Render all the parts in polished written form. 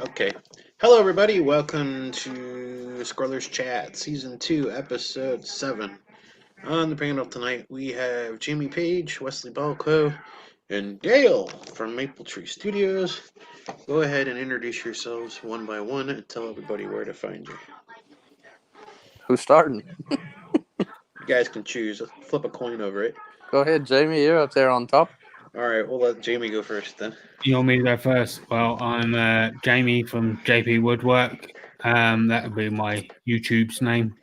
Okay. Hello, everybody. Welcome to Scrollers Chat, Season 2, Episode 7. On the panel tonight, we have Jamie Page, Wesley Balco, and Dale from Maple Tree Studios. Go ahead and introduce yourselves one by one and tell everybody where to find you. Who's starting? You guys can choose. Flip a coin over it. Go ahead, Jamie. You're up there on top. All right, we'll let Jamie go first then. You want me to go first? Well, I'm Jamie from JP Woodwork. That would be my YouTube's name.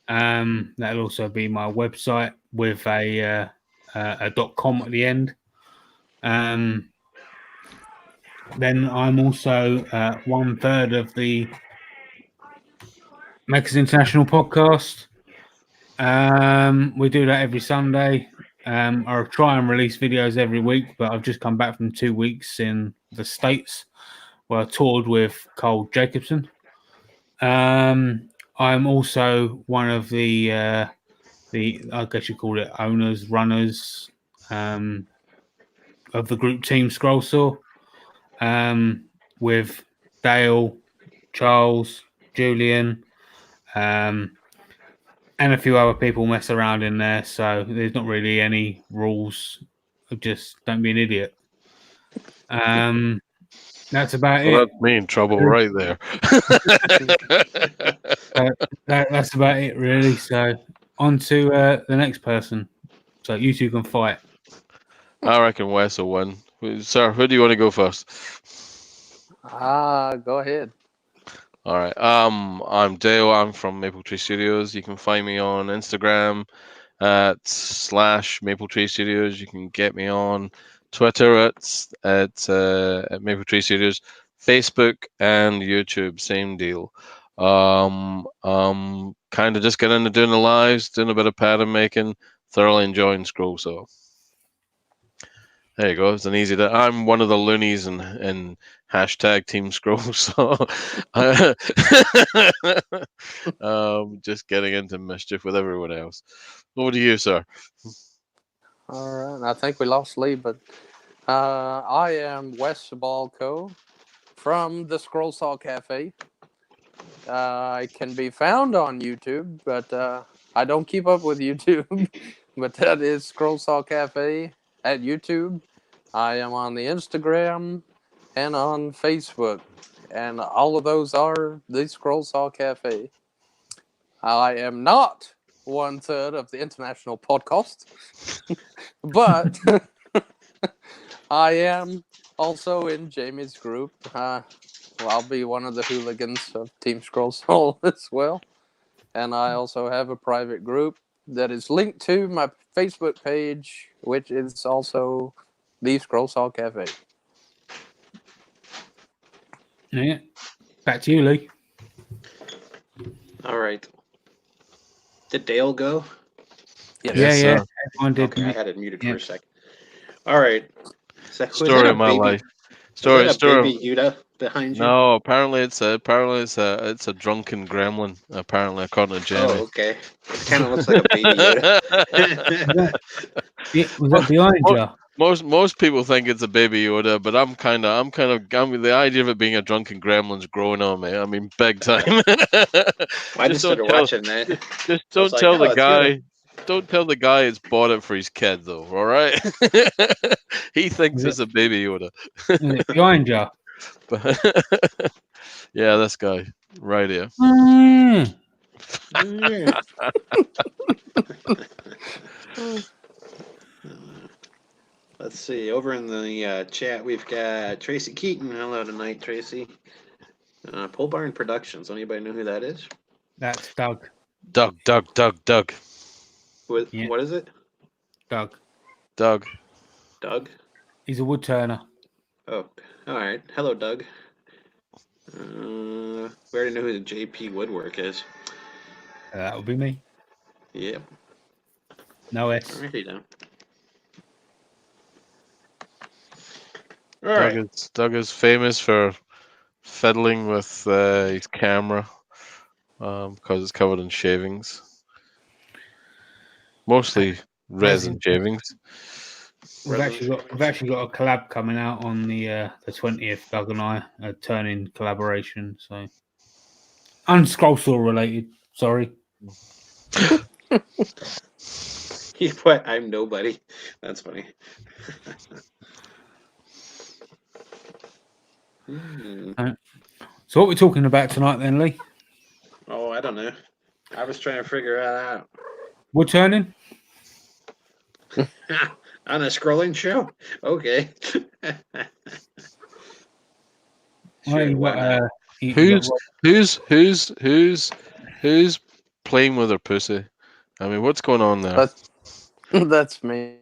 That'll also be my website with a .com at the end. Then I'm also 1/3 of the Mechas International podcast. We do that every Sunday. I try and release videos every week, but I've just come back from 2 weeks in the States where I toured with Cole Jacobson. I'm also one of the I guess you call it owners, runners of the group Team Scrollsaw with Dale, Charles, Julian, and a few other people mess around in there. So there's not really any rules. Just don't be an idiot. That's about it. That's me in trouble right there. That's about it, really. So on to the next person. So you two can fight. I reckon Wes will win. Sir, who do you want to go first? Go ahead. All right. I'm Dale. I'm from Maple Tree Studios. You can find me on Instagram at /Maple Tree Studios. You can get me on Twitter at Maple Tree Studios, Facebook and YouTube. Same deal. Kind of just getting into doing the lives, doing a bit of pattern making, thoroughly enjoying Scrollsaw. There you go. It's an easy. I'm one of the loonies in hashtag Team Scrollsaw. Just getting into mischief with everyone else. Over to you, sir. All right. I think we lost Lee, but I am Wes Balco from the Scrollsaw Cafe. I can be found on YouTube, but I don't keep up with YouTube. But that is Scrollsaw Cafe at YouTube. I am on the Instagram and on Facebook, and all of those are the Scrollsaw Cafe. I am not 1/3 of the international podcast, but I am also in Jamie's group. I'll be one of the hooligans of Team Scrollsaw as well. And I also have a private group that is linked to my Facebook page, which is also the Scrollsaw Cafe. Yeah. Back to you, Lee. All right. Did Dale go? Yes. Yeah. Everyone did. Okay, I had it muted for a second. All right. So, Story of my life. Story. Baby Yoda behind you? No, apparently it's a drunken gremlin. Apparently, according to Jamie. Oh, okay. It kind of looks like a baby Yoda. Was that behind you? Most people think it's a baby Yoda, but the idea of it being a drunken gremlin's growing on me. I mean, big time. I just started watching that. Just don't tell the guy. Don't tell the guy it's bought it for his kid, though. All right? He thinks it's a baby Yoda. Was it behind you? Yeah, this guy right here. Let's see. Over in the chat, we've got Tracy Keaton. Hello tonight, Tracy. Pole Barn Productions. Anybody know who that is? That's Doug. Doug. What is it? Doug. Doug? He's a wood turner. Oh, all right. Hello, Doug. We already know who the JP Woodwork is. That would be me. Yep. No S. Alrighty then. Doug is famous for fiddling with his camera because it's covered in shavings. Mostly resin shavings. We've actually got a collab coming out on the 20th. Doug and I a turn-in collaboration. So unscrollsaw related. Sorry. You put I'm nobody. That's funny. So what we're talking about tonight then, Lee? Oh, I don't know. I was trying to figure that out. We're turning. On a scrolling show? Okay. Sure, why not? Who's playing with her pussy? I mean, what's going on there? That's me.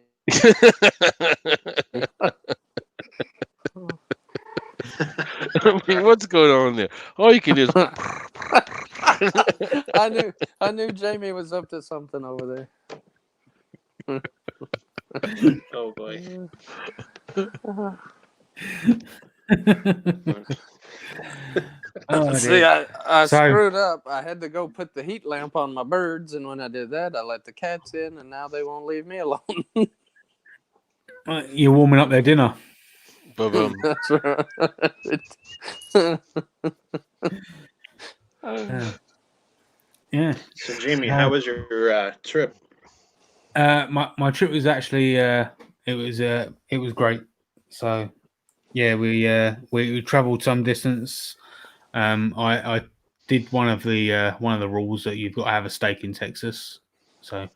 I mean, what's going on there? All you can do is. I knew Jamie was up to something over there. Oh boy. Oh, See, I So- screwed up. I had to go put the heat lamp on my birds, and when I did that, I let the cats in, and now they won't leave me alone. You're warming up their dinner. Ba-bum. That's right. Yeah. So Jamie, how was your trip? My trip was actually it was great. So yeah, we travelled some distance. I did one of the rules that you've got to have a steak in Texas. So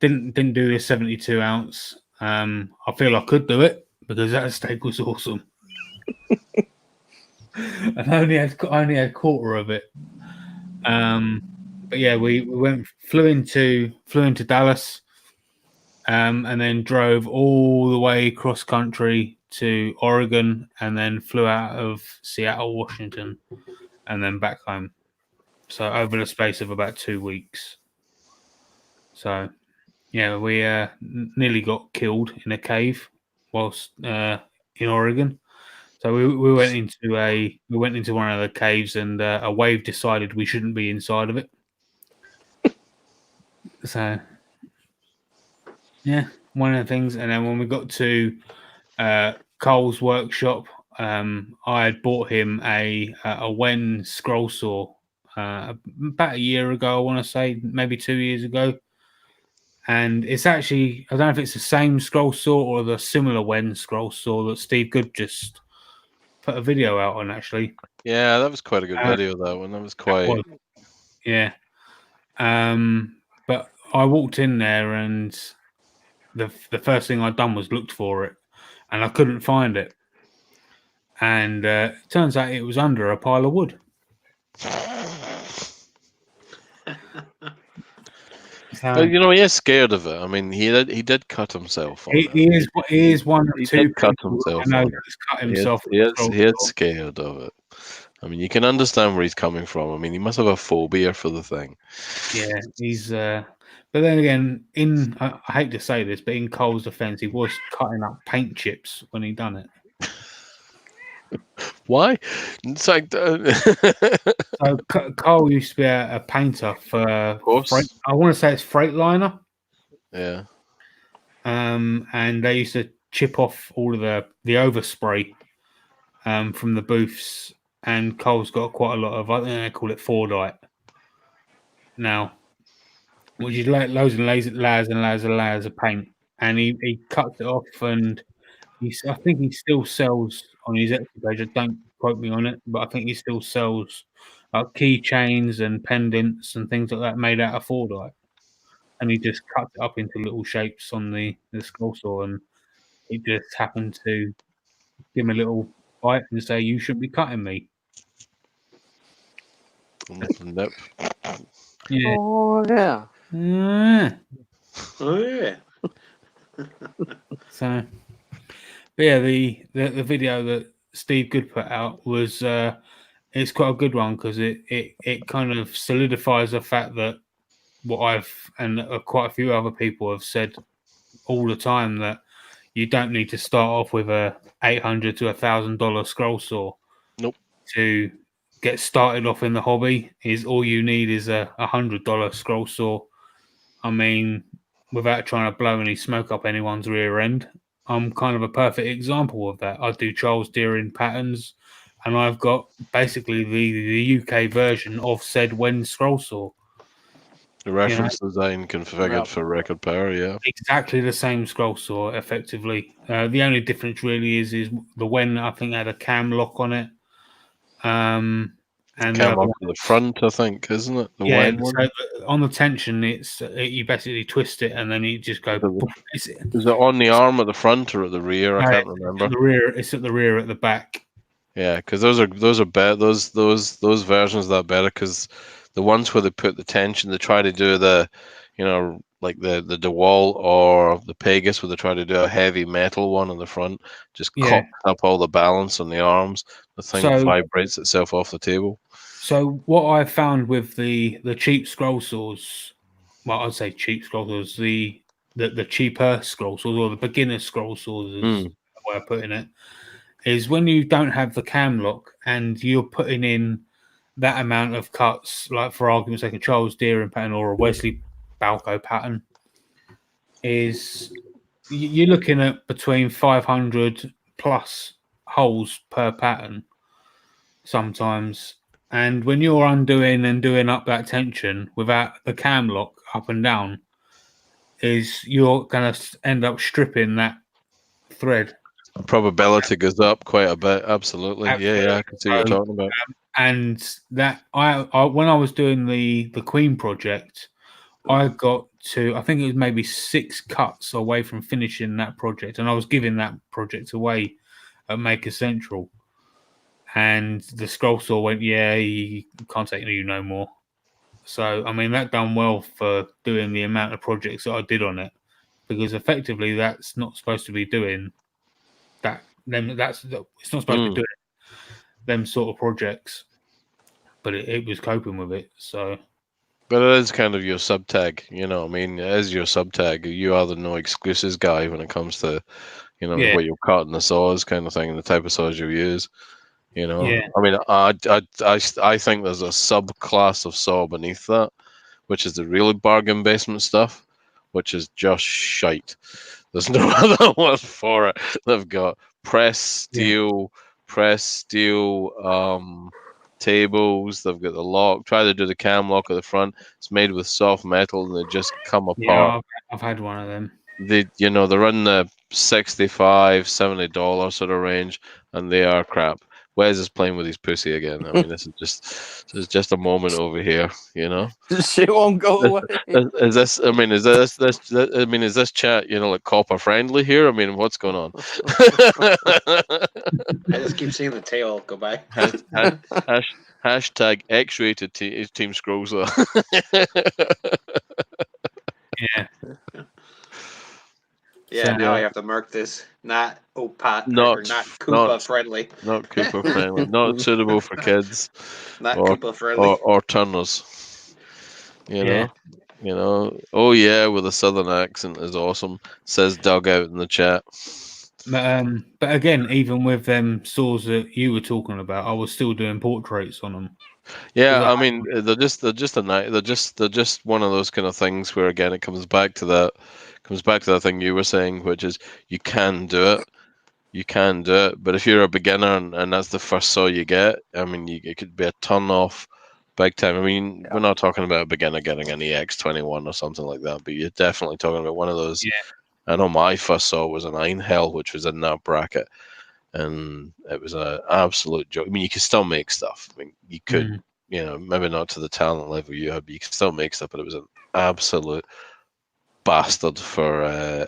didn't do this 72 ounce. I feel I could do it because that steak was awesome. And I only had a quarter of it. But yeah, we flew into Dallas, and then drove all the way cross country to Oregon, and then flew out of Seattle, Washington, and then back home. So over the space of about 2 weeks. So yeah, we nearly got killed in a cave whilst in Oregon. So we went into one of the caves, and a wave decided we shouldn't be inside of it. So yeah, one of the things. And then when we got to Cole's workshop, I had bought him a Wen scroll saw about a year ago. I want to say maybe 2 years ago. And it's actually, I don't know if it's the same scroll saw or the similar Wen scroll saw that Steve Good just put a video out on, actually. Yeah, that was quite a good video, that one. That was quite. Yeah. But I walked in there, and the first thing I'd done was looked for it, and I couldn't find it. And it turns out it was under a pile of wood. But, you know, he is scared of it. I mean, he did cut himself on it. He is one of He two did cut people himself I know on it. that's cut himself. He is scared of it. I mean, you can understand where he's coming from. I mean, he must have a phobia for the thing. Yeah, he's. But then again, I hate to say this, but in Cole's defence, he was cutting up paint chips when he done it. Why? It's like, So Cole used to be a painter for. of course. I want to say it's Freightliner. Yeah. And they used to chip off all of the overspray from the booths, and Cole's got quite a lot of, I think they call it Fordite now, which is loads and layers of paint, and he cuts it off, and I think he still sells on his Etsy page. Don't quote me on it, but I think he still sells keychains and pendants and things like that made out of Fordite. And he just cuts it up into little shapes on the scroll saw, and he just happened to give him a little bite and say, "You shouldn't be cutting me." Nope. Yeah. Oh yeah. Oh yeah. So, but yeah, the video that Steve Good put out was it's quite a good one, because it kind of solidifies the fact that what I've and quite a few other people have said all the time, that you don't need to start off with a $800 to $1,000 scroll saw. Nope. To get started off in the hobby, is all you need is a $100 scroll saw. I mean, without trying to blow any smoke up anyone's rear end, I'm kind of a perfect example of that. I do Charles Deering patterns, and I've got basically the UK version of said Wen scroll saw. The reference design configured Yep. for record power, yeah. Exactly the same scroll saw, effectively. The only difference really is the Wen, I think, had a cam lock on it. And the Cam other up one, to the front, I think, isn't it? The yeah. Wen one. So on the tension, you basically twist it and then you just go. Is it on the arm at the front or at the rear? I can't remember. At the rear, it's at the rear at the back. Yeah, because those are better. Those versions that are better because the ones where they put the tension, they try to do the, like the DeWalt or the Pegasus, where they try to do a heavy metal one on the front, just cocks up all the balance on the arms. The thing vibrates itself off the table. So what I found with the cheap scroll saws, well, I'd say cheap scroll saws, the cheaper scroll saws or the beginner scroll saws is the way of putting it, is when you don't have the cam lock and you're putting in that amount of cuts, like for argument's sake, a Charles Deering pattern or a Wesley Balco pattern, is you're looking at between 500 plus holes per pattern sometimes. And when you're undoing and doing up that tension without the cam lock up and down, is you're going to end up stripping that thread. Probability goes up quite a bit. Absolutely. Yeah, I can see what you're talking about. And that I when I was doing the Queen project, I got to, I think it was maybe 6 cuts away from finishing that project, and I was giving that project away at Maker Central. And the scroll saw went, yeah, you can't take you no more. So, I mean, that done well for doing the amount of projects that I did on it, because effectively that's not supposed to be doing that. It's not supposed to be doing them sort of projects, but it was coping with it. So, but it is kind of your sub tag, you know. I mean, it is your sub tag. You are the no excuses guy when it comes to, what you're cutting the saws kind of thing, and the type of saws you use. I mean, I think there's a subclass of saw beneath that, which is the really bargain basement stuff, which is just shite. There's no other word for it. They've got press steel tables. They've got the lock. Try to do the cam lock at the front. It's made with soft metal, and they just come apart. Yeah, I've had one of them. They're in the $65, $70 sort of range, and they are crap. Wes is playing with his pussy again. I mean, this is just a moment over here, She won't go away. Is this chat, like copper friendly here? I mean, what's going on? I just keep seeing the tail go by. Hashtag X-rated team scrolls. Yeah. Yeah, So, now I have to mark this not OPAT Not- or not Koopa friendly. Not Cooper friendly. Not suitable for kids Not or- Koopa friendly. or turners. Oh yeah, with a southern accent is awesome. Says Doug out in the chat. But again, even with them saws that you were talking about, I was still doing portraits on them. Yeah, I mean, they're just one of those kind of things where again it comes back to that thing you were saying, which is you can do it, but if you're a beginner and that's the first saw you get, I mean, it could be a turn off big time. I mean, we're not talking about a beginner getting an EX21 or something like that, but you're definitely talking about one of those. Yeah. I know my first saw was an Einhell, which was in that bracket, and it was an absolute joke. I mean, you could still make stuff. I mean, you could, maybe not to the talent level you had, but you could still make stuff. But it was an absolute bastard for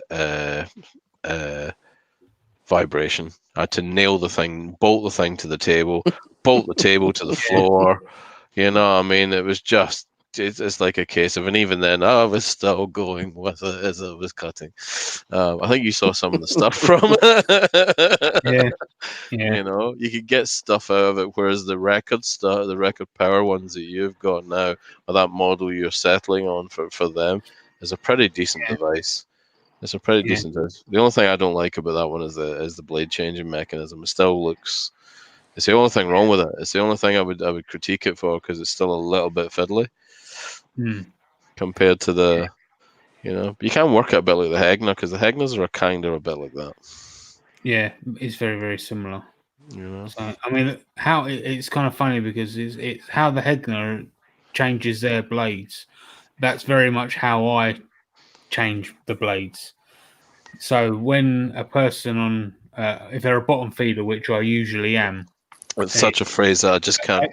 vibration. I had to nail the thing, bolt the thing to the table, bolt the table to the floor. I mean, it was just, it's like a case of, and even then, I was still going with it as I was cutting. I think you saw some of the stuff from it. Yeah. You could get stuff out of it, whereas the record power ones that you've got now, or that model you're settling on for them, is a pretty decent device. It's a pretty decent device. The only thing I don't like about that one is the blade changing mechanism. It still looks. It's the only thing wrong with it. It's the only thing I would critique it for, because it's still a little bit fiddly compared to the You know, you can work it a bit like the Hegner because the Hegners are kind of a bit like that. Yeah, it's very, very similar. You know, So, I mean, how it's kind of funny because it's how the Hegner changes their blades. That's very much how I change the blades. So when a person on, if they're a bottom feeder, which I usually am, it's such a phrase that I just can't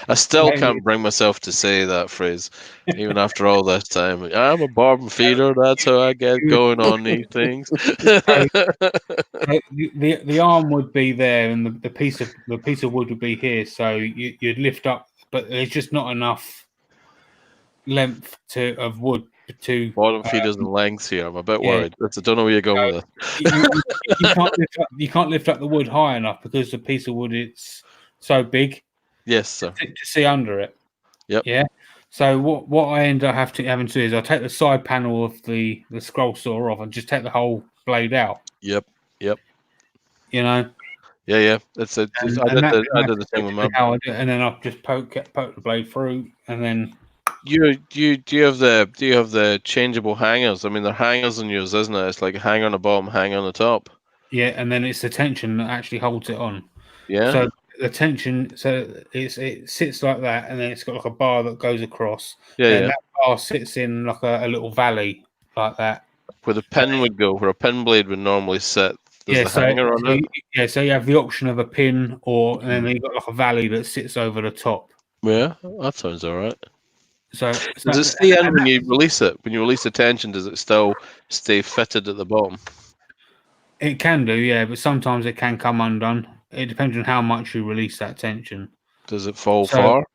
I still can't bring myself to say that phrase, even after all this time. I'm a bottom feeder. That's how I get going on these things. the arm would be there, and the piece of wood would be here. So you'd lift up, but there's just not enough length of wood to Bottom feeders and lengths here. I'm a bit yeah. worried. I don't know where you're going with it. You can't lift up the wood high enough because the piece of wood it's so big. Yes, sir. To see under it. Yep. Yeah. So what I end up having to do is I take the side panel of the scroll saw off and just take the whole blade out. Yep. You know. Yeah. I did the same with my. How I do it, and then I just poke the blade through, and then. Do you have the changeable hangers? I mean, they're hangers on yours, isn't it? It's like a hanger on the bottom, hanger on the top. Yeah, and then it's the tension that actually holds it on. Yeah. So the tension, it sits like that, and then it's got like a bar that goes across. Yeah. That bar sits in like a little valley like that. Where the pin would go, where a pin blade would normally sit. There's a hanger on it. Yeah, so you have the option of a pin, and then you've got like a valley that sits over the top. Yeah, that sounds all right. So does it stay in when you release it? When you release the tension, does it still stay fitted at the bottom? It can do, yeah, but sometimes it can come undone. It depends on how much you release that tension. Does it fall far?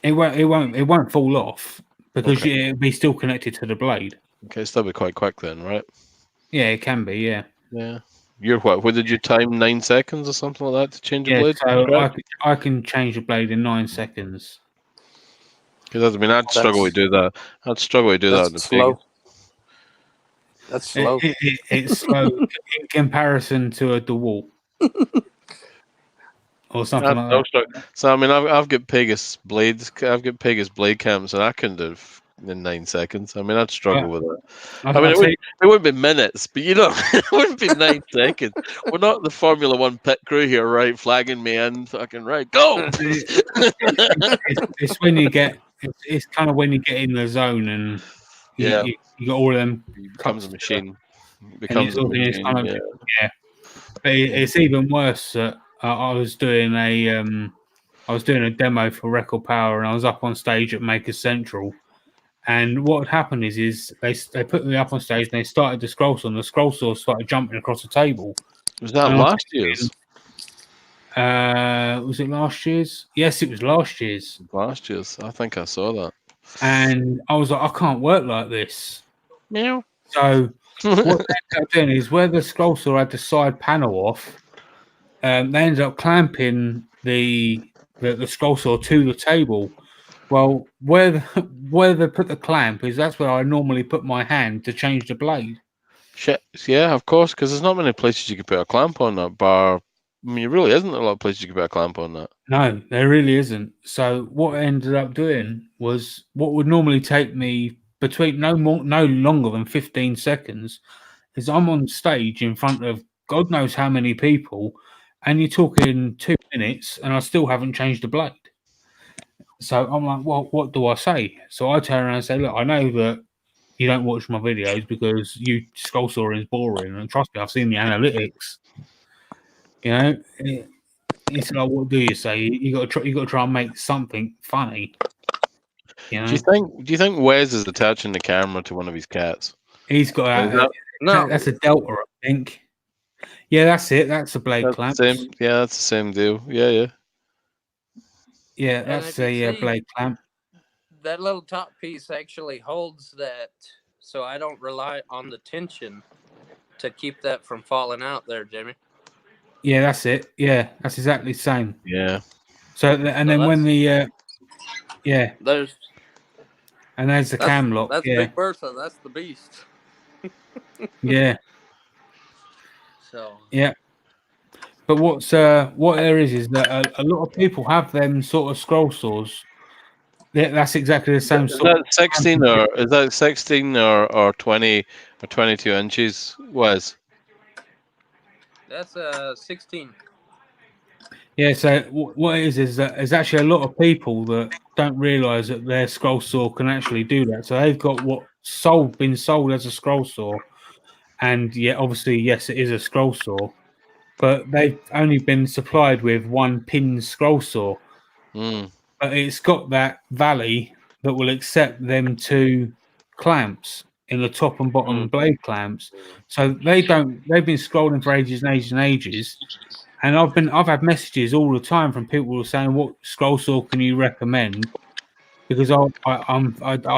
It won't fall off because it'll be still connected to the blade. Okay, so that'll be quite quick then, right? Yeah, it can be, yeah. Yeah. You're what? What did you time 9 seconds or something like that to change a blade? So I can change a blade in 9 seconds. Because I mean, I'd struggle to do that. I'd struggle to do that. That's slow. That's slow. It's slow in comparison to a DeWalt or something like that. So I mean, I've got Pegasus blades. I've got Pegasus blade cams, and I couldn't do it in 9 seconds. I mean, I'd struggle with it. I mean, it wouldn't be minutes, but you know, it wouldn't be 9 seconds. We're not the Formula One pit crew here, right? Flagging me in, fucking right, go. It's when you get. It's kind of when you get in the zone and you got all of them. It becomes a machine. Becomes a machine. Yeah. But it's even worse that I was doing a demo for Record Power, and I was up on stage at Maker Central. And what had happened is they put me up on stage and they started the scroll saw, and the scroll saw started jumping across the table. Was that last year's? Was it last year's? Yes, it was last year's. Last year's. I think I saw that. And I was like, I can't work like this. Meow. So what they ended up doing is where the scroll saw had the side panel off, they ended up clamping the scroll saw to the table. Well, where they put the clamp is that's where I normally put my hand to change the blade. Shit. Yeah, of course, because there's not many places you could put a clamp on that bar. I mean, it really isn't a lot of places you could put a clamp on that. No, there really isn't. So what I ended up doing was what would normally take me between no longer than 15 seconds is I'm on stage in front of God knows how many people, and you're talking 2 minutes, and I still haven't changed the blade. So I'm like, well, what do I say? So I turn around and say, look, I know that you don't watch my videos because you scroll sawing is boring, and trust me, I've seen the analytics. You know, it's like, what do you say? You got to try and make something funny. You know? Do you think Wes is attaching the camera to one of his cats? He's got no. That's a Delta, I think. Yeah, that's it. That's a blade clamp. That's the same deal. Yeah. Yeah, that's a blade clamp. That little top piece actually holds that, so I don't rely on the tension to keep that from falling out there, Jimmy. Yeah, that's it. Yeah, that's exactly the same. Yeah. So then when the there's the cam lock. That's Big Bertha. That's the beast. Yeah. So. Yeah. But what there is that a lot of people have them sort of scroll saws, That's exactly the same Is sort. that 16 or 20 or 22 inches? Was That's 16. Yeah, so what it is that there's actually a lot of people that don't realise that their scroll saw can actually do that. So they've got been sold as a scroll saw, and yeah, obviously yes, it is a scroll saw, but they've only been supplied with one pin scroll saw, mm, but it's got that valley that will accept them two clamps in the top and bottom blade clamps. So they've been scrolling for ages and ages and ages. And I've had messages all the time from people who are saying, "What scroll saw can you recommend?" Because I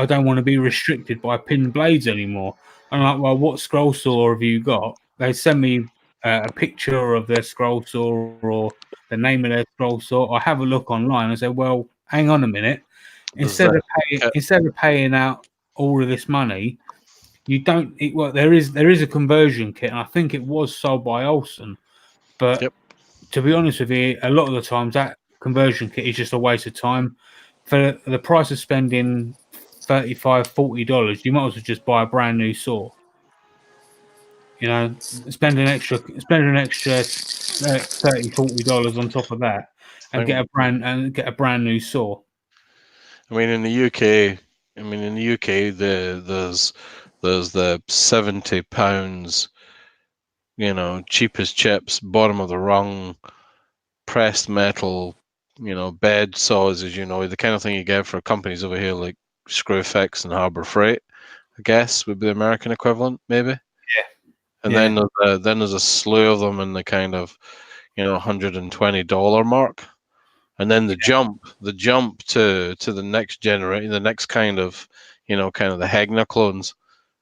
don't want to be restricted by pin blades anymore. I'm like, "Well, what scroll saw have you got?" They send me a picture of their scroll saw or the name of their scroll saw. I have a look online. I say, "Well, hang on a minute. does that Instead of paying out all of this money, you don't. Well, there is a conversion kit, and I think it was sold by Olsen, but." Yep. To be honest with you, a lot of the times that conversion kit is just a waste of time. For the price of spending $35-$40, you might as well just buy a brand new saw. You know, spend an extra $30-$40 on top of that, and get a brand new saw. I mean, in the UK, there's the £70, cheapest chips, bottom of the rung, pressed metal, bed saws, as the kind of thing you get for companies over here like Screwfix and Harbor Freight, I guess would be the American equivalent, maybe. And Yeah. then there's a slew of them in the kind of $120 mark. And then the jump to the next generation, the next kind of the Hegna clones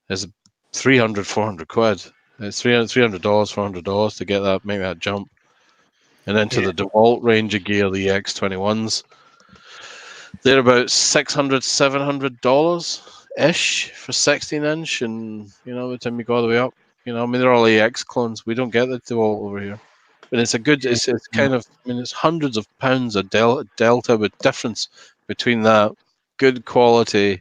is 300-400 quid. It's $300, $400 to make that jump. And then to the DeWalt range of gear, the EX21s, they're about $600-$700 ish for 16-inch, and by the time you go all the way up, they're all EX clones. We don't get the DeWalt over here. But it's it's kind of, it's hundreds of pounds of delta with difference between that good quality,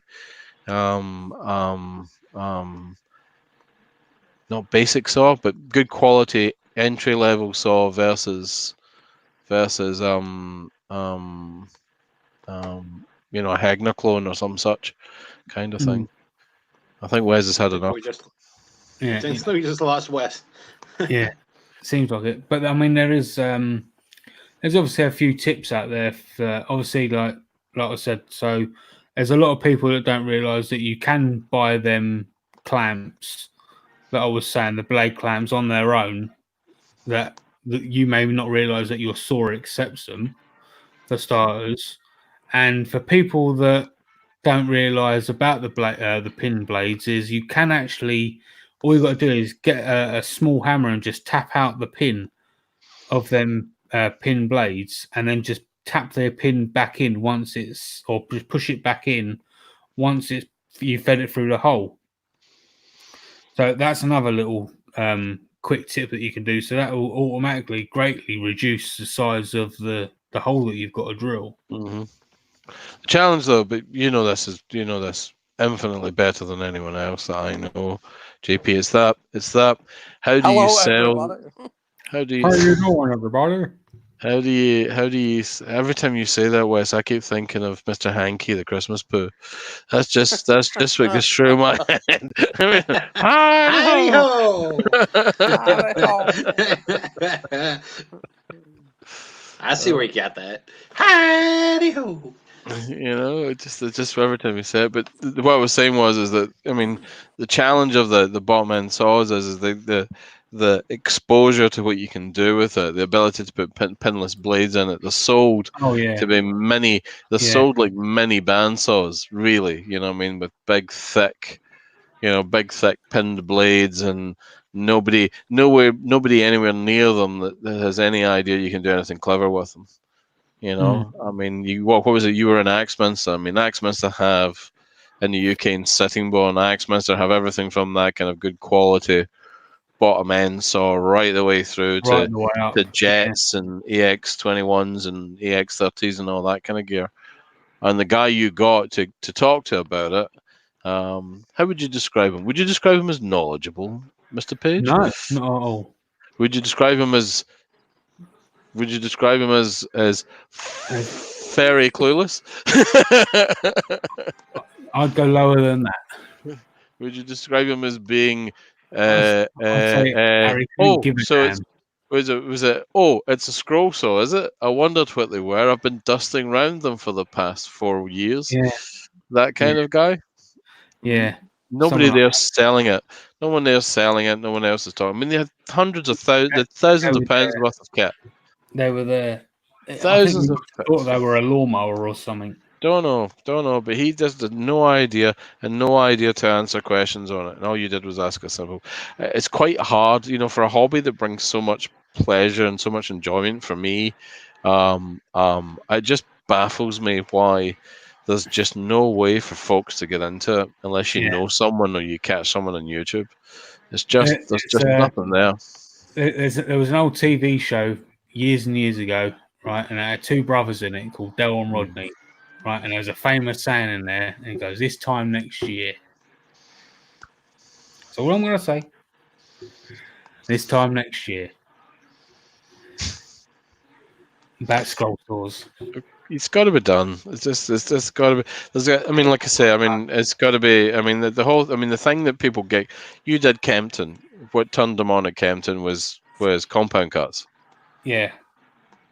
not basic saw, but good quality entry level saw versus a Hegna clone or some such kind of thing. I think Wes has had enough. We just lost Wes. Yeah, seems like it. But I mean, there's obviously a few tips out there. For, obviously, like I said, so there's a lot of people that don't realise that you can buy them clamps that I was saying, the blade clamps on their own. That you may not realise that your saw accepts them, for starters, and for people that don't realise about the pin blades, is you can actually, all you got to do is get a small hammer and just tap out the pin of them pin blades, and then just tap their pin back in once or just push it back in once you fed it through the hole. So that's another little quick tip that you can do. So that will automatically greatly reduce the size of the hole that you've got to drill. Mm-hmm. The challenge, though, but this infinitely better than anyone else that I know. JP, it's that. How do you sell? Everybody. How do you doing, everybody? How do you? Every time you say that, Wes, I keep thinking of Mr. Hanky, the Christmas poo. That's just what goes through my head. Howdy ho! I see where you got that. Howdy ho! Just every time you say it. But what I was saying is that the challenge of the bottom end saws is the exposure to what you can do with it, the ability to put pinless blades in it. They're sold to be many. They're sold like mini bandsaws, really. With big thick pinned blades, and nobody anywhere near them that has any idea you can do anything clever with them. What was it? You were in Axminster. Axminster have in the UK in Sitting Bone. Axminster have everything from that kind of good quality bottom end saw right the way through to Jets and EX21s and EX30s and all that kind of gear. and the guy you got to talk to about it, how would you describe him? Would you describe him as knowledgeable, Mr. Page? No, not at all. Would you describe him as? Would you describe him as very clueless? I'd go lower than that. Would you describe him as being? I'd say Harry couldn't give a so damn. was it? Oh, it's a scroll saw, is it? I wondered what they were. I've been dusting round them for the past 4 years. Yeah. That kind of guy. Yeah. Nobody Something there's selling it. No one there's selling it. No one else is talking. I mean, they had hundreds of thousands of pounds worth of kit. They were there. Thousands of thought they were a lawnmower or something. Don't know. But he just had no idea to answer questions on it. And all you did was ask a simple. It's quite hard, for a hobby that brings so much pleasure and so much enjoyment for me. It just baffles me why there's just no way for folks to get into it unless you know someone or you catch someone on YouTube. There's just nothing there. There was an old TV show years and years ago, right? And it had two brothers in it called Del and Rodney, right? And there was a famous saying in there, and it goes, "This time next year." So what I'm going to say, this time next year, about scroll saws. It's got to be done. It's just got to be. I mean, like I say, it's got to be. I mean, the whole. I mean, the thing that people get. You did Kempton. What turned them on at Kempton was compound cuts. Yeah.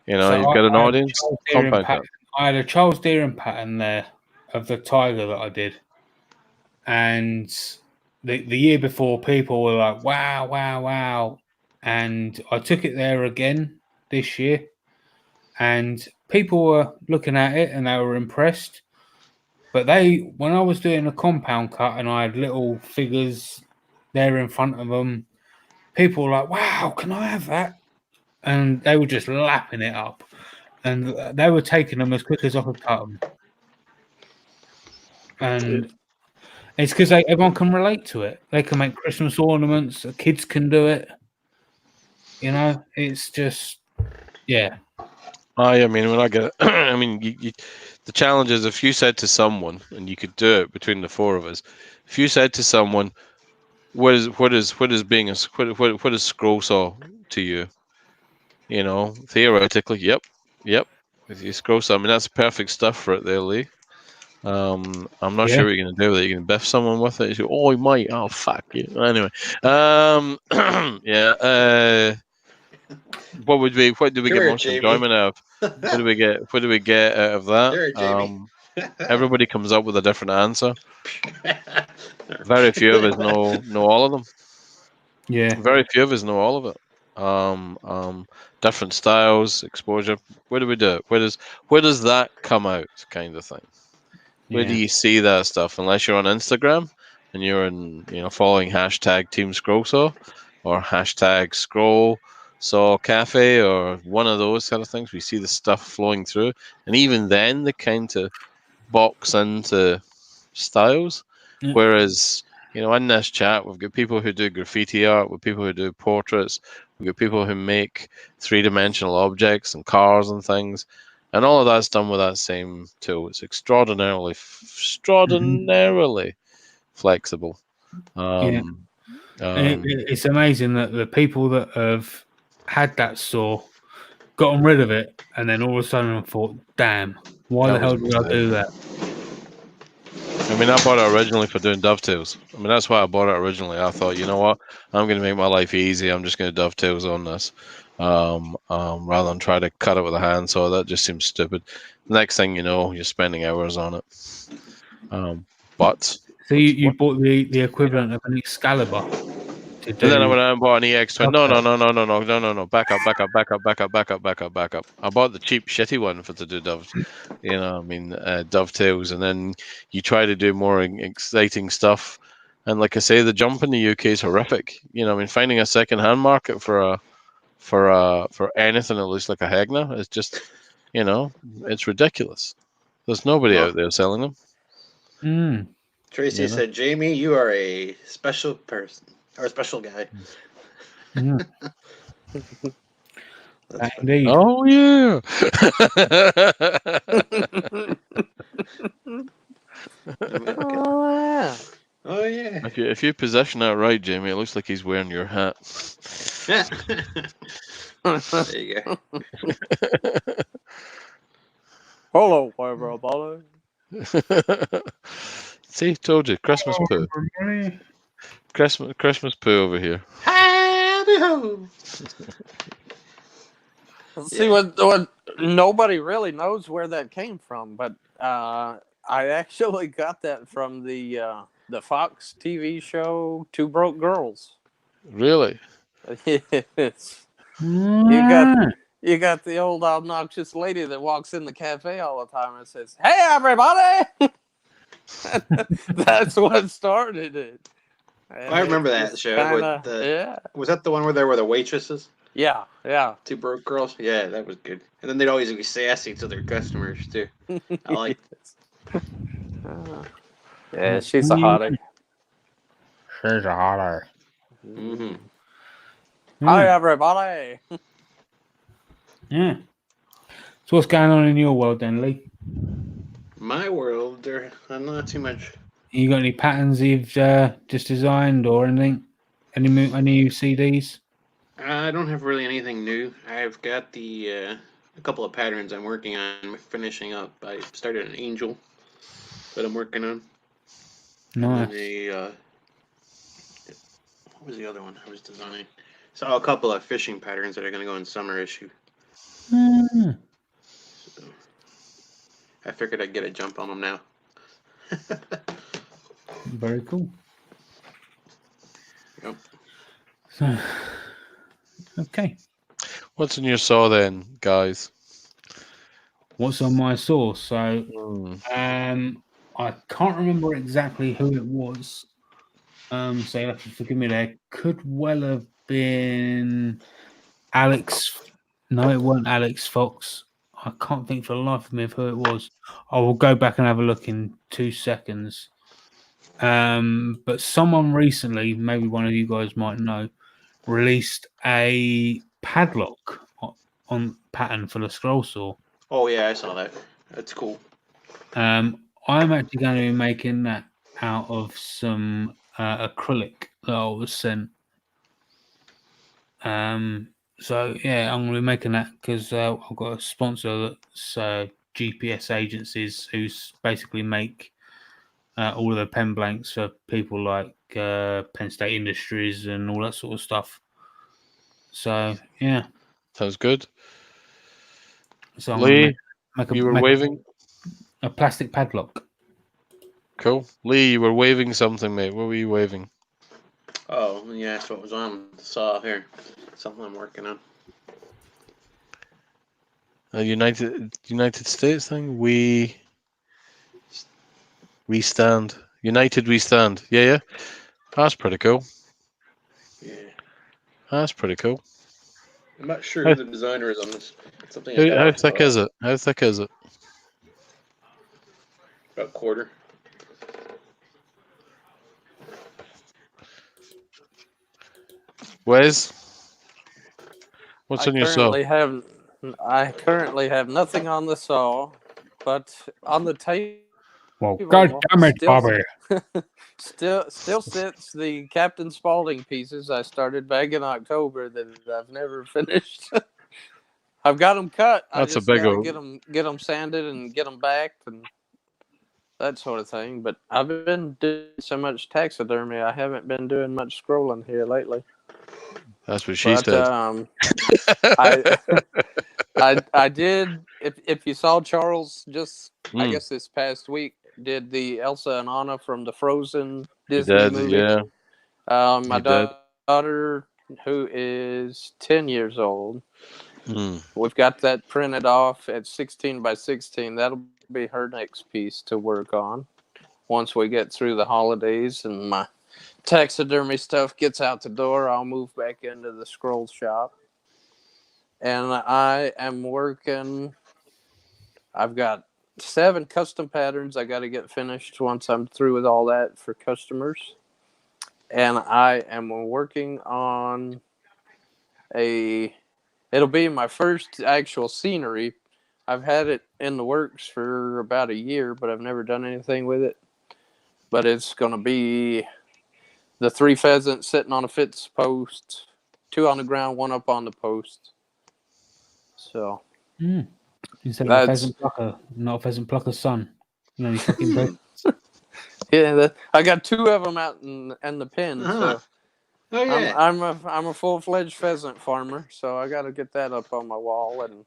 You've got an audience. Compound cut. I had a Charles Deering pattern there of the Tiger that I did, and the year before, people were like, "Wow, wow, wow," and I took it there again this year, and people were looking at it and they were impressed. But when I was doing a compound cut and I had little figures there in front of them, people were like, "Wow, can I have that?" And they were just lapping it up. And they were taking them as quick as I could cut them. And it's because everyone can relate to it. They can make Christmas ornaments. The kids can do it. It's just, yeah. I mean, when I get it, I mean, the challenge is if you said to someone, and you could do it between the four of us, if you said to someone, what is scroll saw to you? Theoretically, yep. If you scroll saw, I mean, that's perfect stuff for it there, Lee. I'm not sure what you're gonna do with it. You can biff someone with it. You go, oh, he might. Oh, fuck you. Anyway, yeah. What do we get most enjoyment out of? What do we get out of that? Everybody comes up with a different answer. Very few of us know all of them. Yeah. Very few of us know all of it. Different styles, exposure. Where do we do it? Where does that come out, kind of thing? Where do you see that stuff? Unless you're on Instagram and you're following hashtag Team Scroll Saw or hashtag Scroll Saw Cafe or one of those kind of things, we see the stuff flowing through, and even then they kind of box into styles. Yeah. Whereas in this chat we've got people who do graffiti art, with people who do portraits, we've got people who make 3-dimensional objects and cars and things, and all of that's done with that same tool. It's extraordinarily flexible. It's amazing that the people that have had that saw, gotten rid of it, and then all of a sudden thought, damn, why the hell did I do that? I mean, I bought it originally for doing dovetails. I mean, that's why I bought it originally. I thought, you know what, I'm going to make my life easy. I'm just going to dovetails on this, rather than try to cut it with a handsaw. That just seems stupid. Next thing you know, you're spending hours on it. So you bought the equivalent of an Excalibur. And then I went out and bought an EX20. No. Back up. I bought the cheap, shitty one to do dovetails, and then you try to do more exciting stuff. And like I say, the jump in the UK is horrific. Finding a second-hand market for anything that looks like a Hegna is just, it's ridiculous. There's nobody out there selling them. Tracy said, Jamie, you are a special person. Or a special guy. Indeed. Oh, yeah. Oh, yeah. Oh yeah. If you position that right, Jamie, it looks like he's wearing your hat. there you go. Hello, everybody. See, told you, Christmas poo. Christmas poo over here. Howdy ho. See, what nobody really knows where that came from, but I actually got that from the Fox TV show Two Broke Girls. Really? Yes. Mm. You got the old obnoxious lady that walks in the cafe all the time and says, "Hey, everybody!" That's what started it. And I remember it's that just show. kinda- With the, yeah, was that the one where there were the waitresses? yeah. Two broke girls? Yeah, that was good. And then they'd always be sassy to their customers, too. I like Yeah, she's a hottie. She's a holler. Mm-hmm. Hi, everybody. Yeah. So what's going on in your world then, Lee? My world, there, not too much. You got any patterns you've just designed or anything? Any CDs? I don't have really anything new. I've got a couple of patterns I'm working on finishing up. I started an angel that I'm working on. Nice. And then what was the other one I was designing? So a couple of fishing patterns that are going to go in summer issue. Mm. So I figured I'd get a jump on them now. Very cool. Yep. So, okay. What's in your saw then, guys? What's on my sauce? So, Hmm. I can't remember exactly who it was. So you have to forgive me there. Could well have been Alex. No, it wasn't Alex Fox. I can't think for the life of me of who it was. I will go back and have a look in 2 seconds. But someone recently, maybe one of you guys might know, released a padlock on pattern for the scroll saw. Oh yeah, I saw that. That's cool. I'm actually going to be making that out of some acrylic that I was sent. So yeah, I'm going to be making that because I've got a sponsor that's GPS Agencies, who's basically make all of the pen blanks for people like Penn State Industries and all that sort of stuff. So yeah, Sounds good. so I'm Lee, going to you were make waving. a plastic padlock. Cool. Lee, you were waving something, mate. What were you waving? Oh yeah, that's what was on the saw here. Something I'm working on. United States thing. We stand. United we stand. Yeah. That's pretty cool. Yeah. That's pretty cool. I'm not sure who the designer is on this. It's something I got How off thick is it? How thick is it? about a quarter. Wes, what's on your saw? I currently have nothing on the saw, but on the table. Well, God damn it, still- Bobby! Still sits the Captain Spaulding pieces I started back in October that I've never finished. I've got them cut. That's I a just big gotta old. get them sanded and get them backed and that sort of thing. But I've been doing so much taxidermy, I haven't been doing much scrolling here lately. That's what she But said. I did. If you saw Charles just, I Mm. guess this past week, did the Elsa and Anna from the Frozen Disney did, movie. yeah. My He did. daughter, who is 10 years old, Mm. we've got that printed off at 16 by 16. That'll be her next piece to work on once we get through the holidays and my taxidermy stuff gets out the door. I'll move back into the scroll shop. And I am working. I've got 7 custom patterns I got to get finished once I'm through with all that for customers. And I am working on it'll be my first actual scenery. I've had it in the works for about a year, but I've never done anything with it. But it's going to be the 3 pheasants sitting on a fence post, 2 on the ground, 1 up on the post. So Instead of a that's pheasant plucker, not a pheasant plucker's son. You know, you fucking bird. yeah. I got 2 of them out in the pen. Uh-huh. So Oh yeah. I'm a full-fledged pheasant farmer. So I got to get that up on my wall, and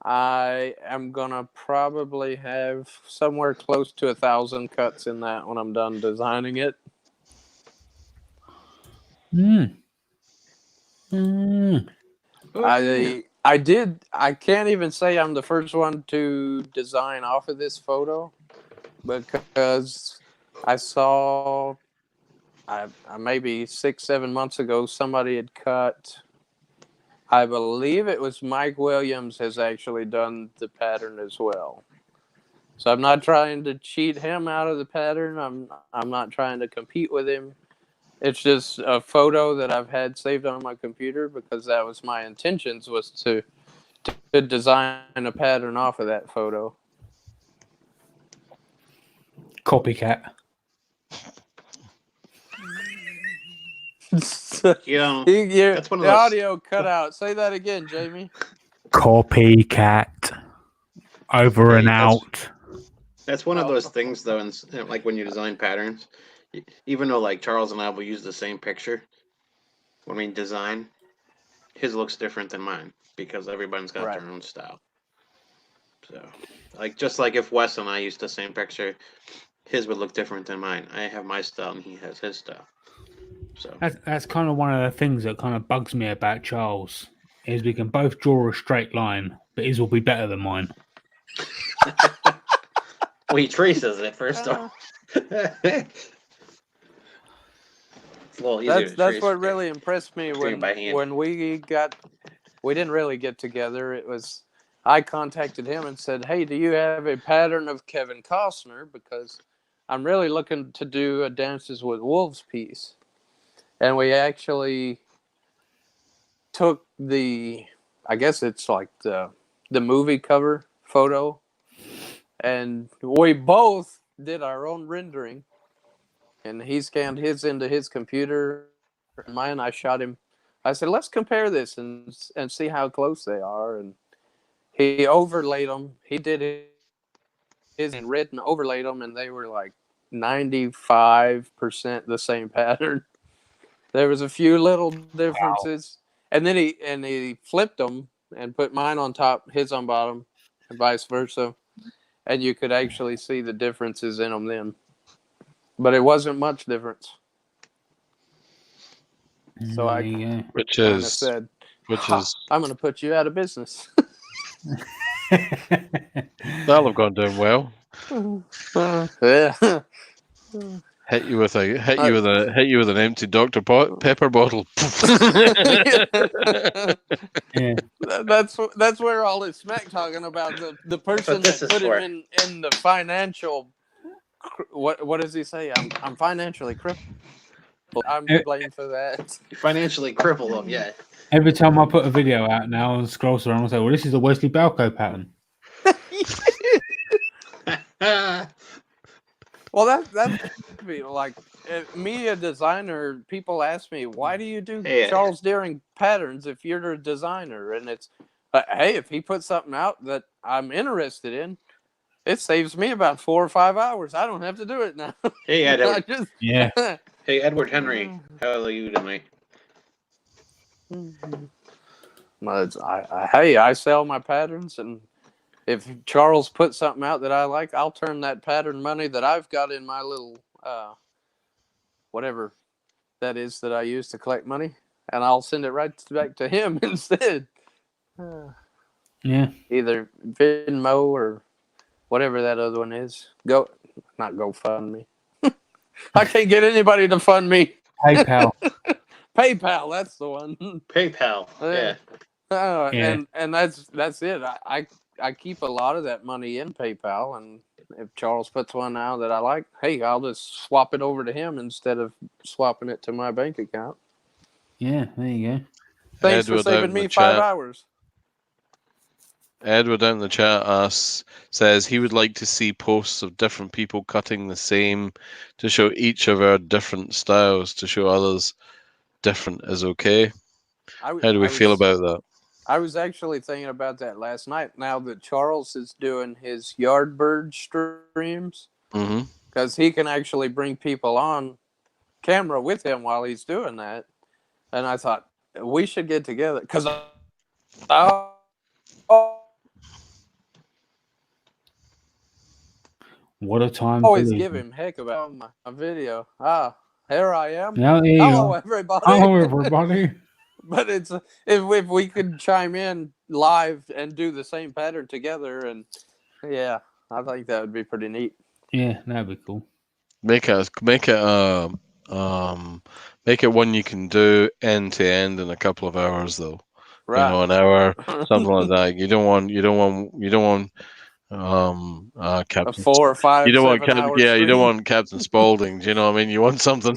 I am gonna probably have somewhere close to 1,000 cuts in that when I'm done designing it. Oh, yeah. I can't even say I'm the first one to design off of this photo, because I saw maybe 6-7 months ago somebody had cut, I believe it was Mike Williams has actually done the pattern as well. So I'm not trying to cheat him out of the pattern. I'm not trying to compete with him. It's just a photo that I've had saved on my computer because that was my intentions, was to design a pattern off of that photo. Copycat. You know, That's that's one of the those- audio cut out. Say that again, Jamie. Copycat. Over Hey, and that's- out. That's one of Oh. those things, though, and like when you design patterns, even though like Charles and I will use the same picture when we design, his looks different than mine because everybody's got Right. their own style. So, like just like if Wes and I used the same picture, his would look different than mine. I have my style and he has his style. So That's kind of one of the things that kind of bugs me about Charles, is we can both draw a straight line, but his will be better than mine. well, he traces it first off. It's a little easier to That's trace what really impressed me doing it by hand. when we didn't really get together. It was, I contacted him and said, "Hey, do you have a pattern of Kevin Costner? Because I'm really looking to do a Dances with Wolves piece." And we actually took I guess it's like the movie cover photo, and we both did our own rendering. And he scanned his into his computer, and mine. I shot him. I said, "Let's compare this and see how close they are." And he overlaid them. He did his in red and overlaid them, and they were like 95% the same pattern. There was a few little differences, and then he flipped them and put mine on top, his on bottom, and vice versa, and you could actually see the differences in them then. But it wasn't much difference. So There I you go. Which kind of is said, which is "I'm going to put you out of business." that'll have gone down well. Yeah. Hit you with an empty Dr. Pepper bottle. Yeah. That's where all this smack talking about the person this that is put for. him in the financial. What does he say? I'm financially crippled. I'm blamed for that. You financially cripple them, yeah. Every time I put a video out now and scroll through, I'll say, "Well, this is a Wesley Balco pattern." Well, that's like me, a designer. People ask me, "Why do you do Yeah. Charles Deering patterns if you're a designer?" And it's, hey, if he puts something out that I'm interested in, it saves me about 4 or 5 hours. I don't have to do it now. Hey, I Edward. just, Yeah. Hey, Edward Henry. How are you tonight? I sell my patterns, and if Charles puts something out that I like, I'll turn that pattern money that I've got in my little whatever that is that I use to collect money, and I'll send it right back to him instead. Yeah. Either Venmo or whatever that other one is. Not GoFundMe. I can't get anybody to fund me. PayPal. PayPal, that's the one. PayPal. Yeah. Yeah. And that's it. I keep a lot of that money in PayPal, and if Charles puts one out that I like, hey, I'll just swap it over to him instead of swapping it to my bank account. Yeah, there you go. Thanks Edward for out saving in the me 5 chat. hours. Edward out in the chat says he would like to see posts of different people cutting the same to show each of our different styles to show others different is okay. How do we feel about that? I was actually thinking about that last night. Now that Charles is doing his Yardbird streams, because he can actually bring people on camera with him while he's doing that, and I thought we should get together because what a time! Always give him heck about my video. Here I am. Yeah, hello, everybody. Hello, everybody. But it's if we could chime in live and do the same pattern together, and yeah, I think that would be pretty neat. Yeah, that'd be cool. Make it one you can do end to end in a couple of hours, though. Right. You know, an hour, something like that. You don't want Captain 4 or 5. You don't want Captain. you don't want Captain Spaulding. Do you know what I mean? You want something.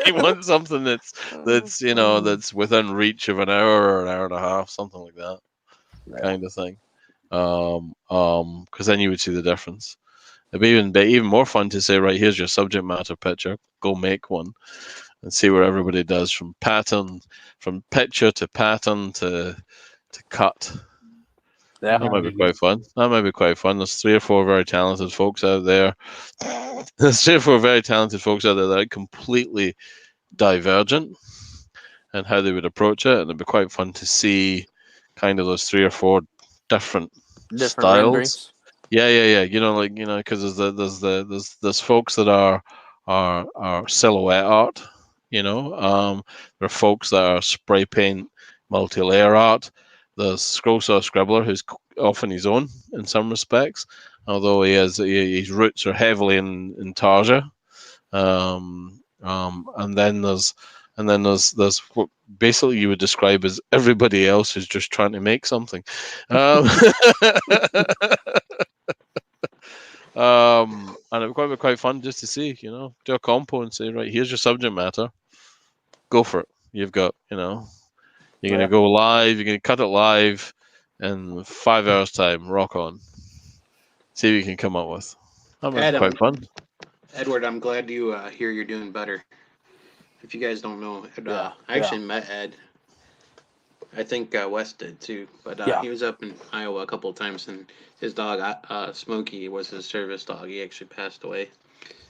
You want something that's that's within reach of an hour or an hour and a half, something like that, kind of thing. Because then you would see the difference. It'd be even more fun to say, right, here's your subject matter picture. Go make one, and see where everybody does from picture to pattern to cut. Yeah, that might be quite fun. There's 3 or 4 very talented folks out there. That are completely divergent and how they would approach it, and it'd be quite fun to see kind of those 3 or 4 different styles. Renderings. Yeah. Because there's folks that are silhouette art. There are folks that are spray paint, multi-layer art. There's Scrollsaw Scribbler, who's often his own in some respects, although his roots are heavily in Tarja. And then there's what basically you would describe as everybody else who's just trying to make something. And it would be quite fun just to see, do a compo and say, right, here's your subject matter, go for it. You've got, you're going to go live. You're going to cut it live in 5 hours' time. Rock on. See what you can come up with. That might be quite fun. Edward, I'm glad you hear you're doing better. If you guys don't know, I actually met Ed. I think Wes did too. But he was up in Iowa a couple of times, and his dog, Smokey, was his service dog. He actually passed away.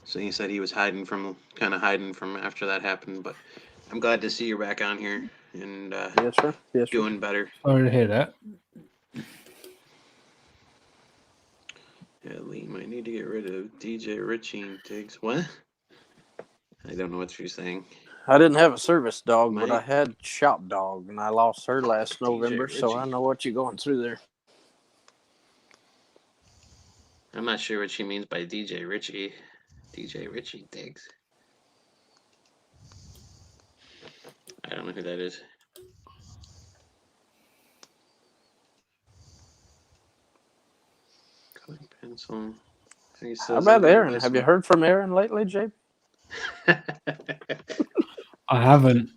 So he said he was hiding from after that happened. But I'm glad to see you're back on here. And yes, sir. Doing better. Sorry to hear that. Yeah, Lee might need to get rid of DJ Richie and Tiggs. What? I don't know what you're saying. I didn't have a service dog, but I had shop dog, and I lost her last November, so I know what you're going through there. I'm not sure what she means by DJ Richie. DJ Richie Tiggs. I don't know who that is. Colored pencil. How about Aaron? Have you heard from Aaron lately, Jay? I haven't.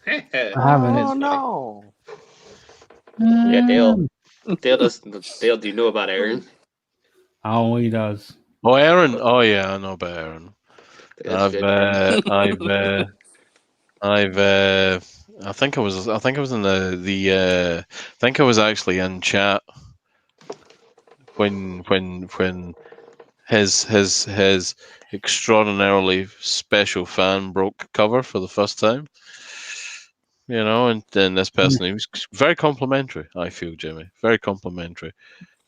Oh no. Yeah, Dale. Dale, do you know about Aaron? Oh, he does. Oh, Aaron. Oh, yeah, I know about Aaron. I think I was actually in chat when his extraordinarily special fan broke cover for the first time. And then this person, he was very complimentary, I feel, Jimmy. Very complimentary.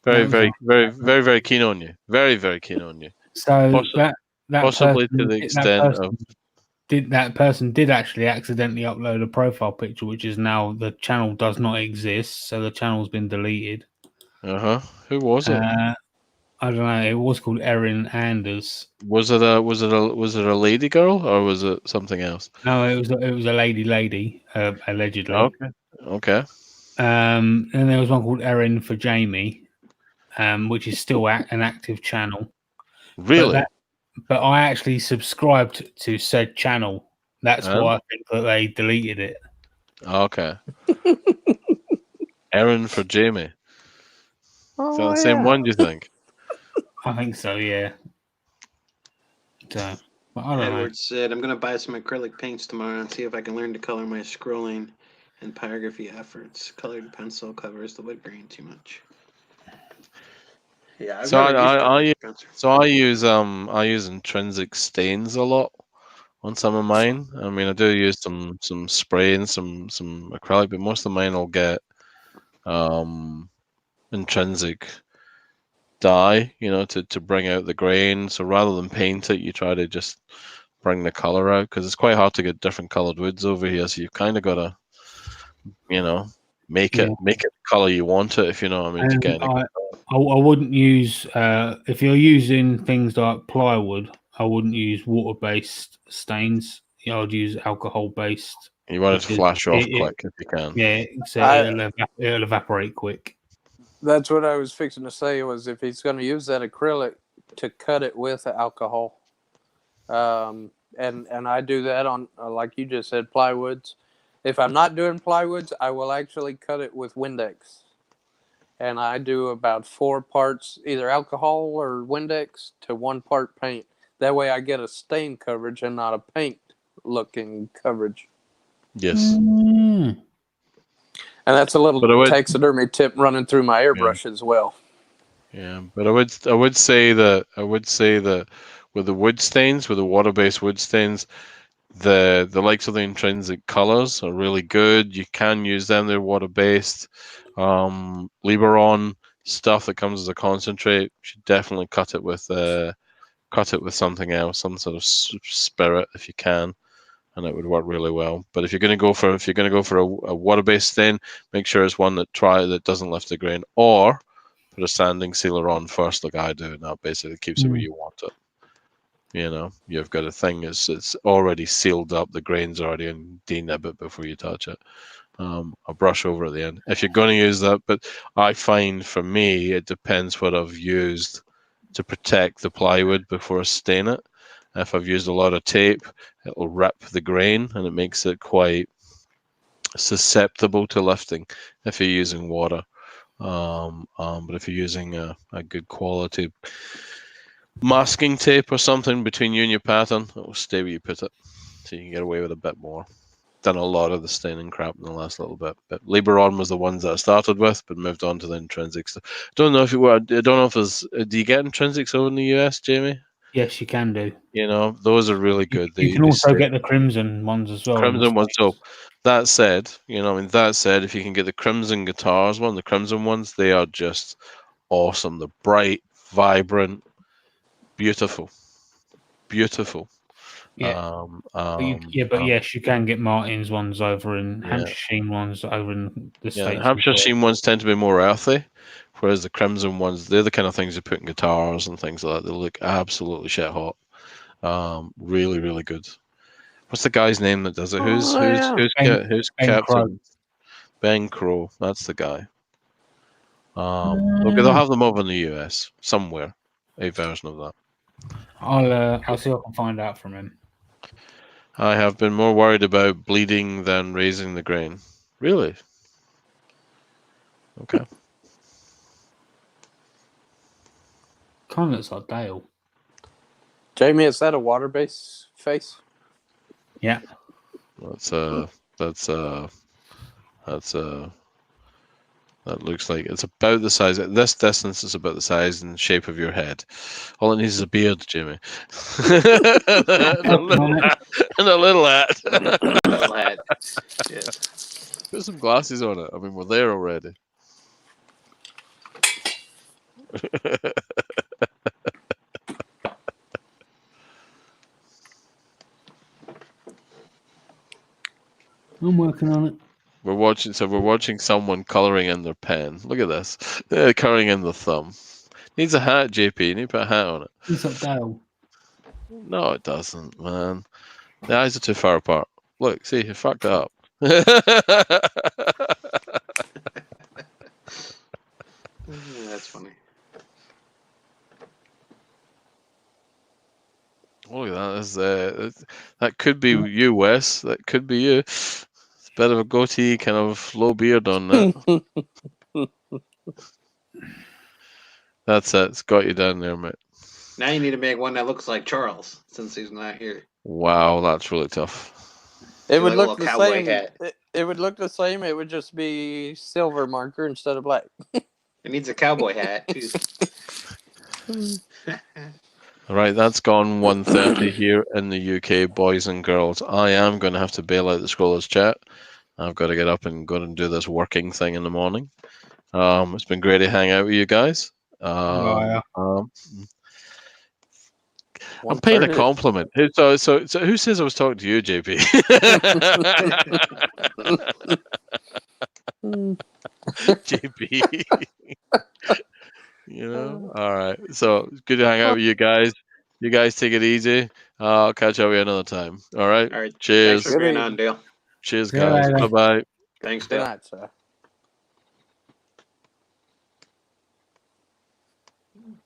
Very keen on you. Very, very keen on you. So that possibly to the extent of that person did actually accidentally upload a profile picture, which is now the channel does not exist, so the channel's been deleted. Who was it? I don't know. It was called Erin Anders. Was it a lady girl or was it something else? No, it was a lady, allegedly. Okay. And there was one called Erin for Jamie, which is still an active channel. Really? But I actually subscribed to said channel. That's why I think that they deleted it. Okay. Erin for Jamie. Is that the same one, do you think? I think so, yeah. So, but I don't Edward said, I'm going to buy some acrylic paints tomorrow and see if I can learn to color my scrolling and pyrography efforts. Colored pencil covers the wood grain too much. Yeah, I've So never used colored pencil. I use intrinsic stains a lot on some of mine. I mean, I do use some spray and some acrylic, but most of mine will get intrinsic dye, to bring out the grain. So rather than paint it, you try to just bring the color out, because it's quite hard to get different colored woods over here. So you've kind of got to, make it the color you want it, if you know what I mean. To get I wouldn't use if you're using things like plywood. I wouldn't use water-based stains. I'd use alcohol-based. You want it to flash off quick if you can. Yeah, so it'll evaporate quick. That's what I was fixing to say, was if he's going to use that acrylic, to cut it with alcohol. And I do that on, like you just said, plywoods. If I'm not doing plywoods, I will actually cut it with Windex. And I do about 4 parts, either alcohol or Windex to 1 part paint. That way I get a stain coverage and not a paint looking coverage. Yes. Mm. And that's a little taxidermy tip running through my airbrush as well. Yeah, but I would say that with the wood stains, with the water-based wood stains, the likes of the intrinsic colors are really good. You can use them; they're water-based. Liberon stuff that comes as a concentrate, you should definitely cut it with something else, some sort of spirit if you can, and it would work really well. But if you're going to go for a water-based stain, make sure it's one that doesn't lift the grain, or put a sanding sealer on first, like I do, and that basically keeps it where you want it. You've got a thing, it's already sealed up, the grain's already in denib it before you touch it. A brush over at the end if you're going to use that. But I find, for me, it depends what I've used to protect the plywood before I stain it. If I've used a lot of tape, it'll rip the grain and it makes it quite susceptible to lifting if you're using water. But if you're using a good quality masking tape or something between you and your pattern, it will stay where you put it, so you can get away with a bit more. Done a lot of the staining crap in the last little bit, but Liberon was the ones that I started with, but moved on to the intrinsic stuff. I don't know if there's. Do you get intrinsics over in the US, Jamie? Yes, you can do. Those are really good. You can also get the crimson ones as well. Crimson ones. So that said, if you can get the crimson guitars the crimson ones, they are just awesome. They're bright, vibrant, beautiful. Yeah. But yes, you can get Martin's ones over in Hampshire Sheen ones over in the States. Hampshire Sheen ones tend to be more earthy, whereas the crimson ones, they're the kind of things you put in guitars and things like that. They look absolutely shit hot. Really, really good. What's the guy's name that does it? Who's captain? Ben Crow. That's the guy. Okay, they'll have them over in the US somewhere. A version of that. I'll see if I can find out from him. I have been more worried about bleeding than raising the grain. Really? Okay. Kind of looks like Dale. Jamie, is that a water-based face? Yeah. That looks like it's about the size. This distance is about the size and shape of your head. All it needs is a beard, Jimmy. and a little hat. Yeah. Put some glasses on it. I mean, we're there already. I'm working on it. We're watching someone coloring in their pen. Look at this. Coloring in the thumb. Needs a hat, JP. You need to put a hat on it. It's like Dale. No, it doesn't, man. The eyes are too far apart. Look, see, you fucked up. That's funny. Look at that. That could be you, Wes. That could be you. Bit of a goatee, kind of low beard on that. That's it. It's got you down there, mate. Now you need to make one that looks like Charles, since he's not here. Wow, that's really tough. It Do would like a look little the cowboy same. hat. It would look the same. It would just be silver marker instead of black. It needs a cowboy hat too. All right, that's gone 1:30 here in the UK, boys and girls. I am going to have to bail out the Scrollers chat. I've got to get up and go and do this working thing in the morning. It's been great to hang out with you guys. Yeah. I'm paying a 1:30. compliment. So who says I was talking to you, JP? JP. All right. So it's good to hang out with you guys. You guys take it easy. I'll catch up with you another time. All right. All right. Cheers. Thanks for being Good on, Dale. Cheers, See you guys. later. Bye bye. Thanks, Good Dale. night, sir.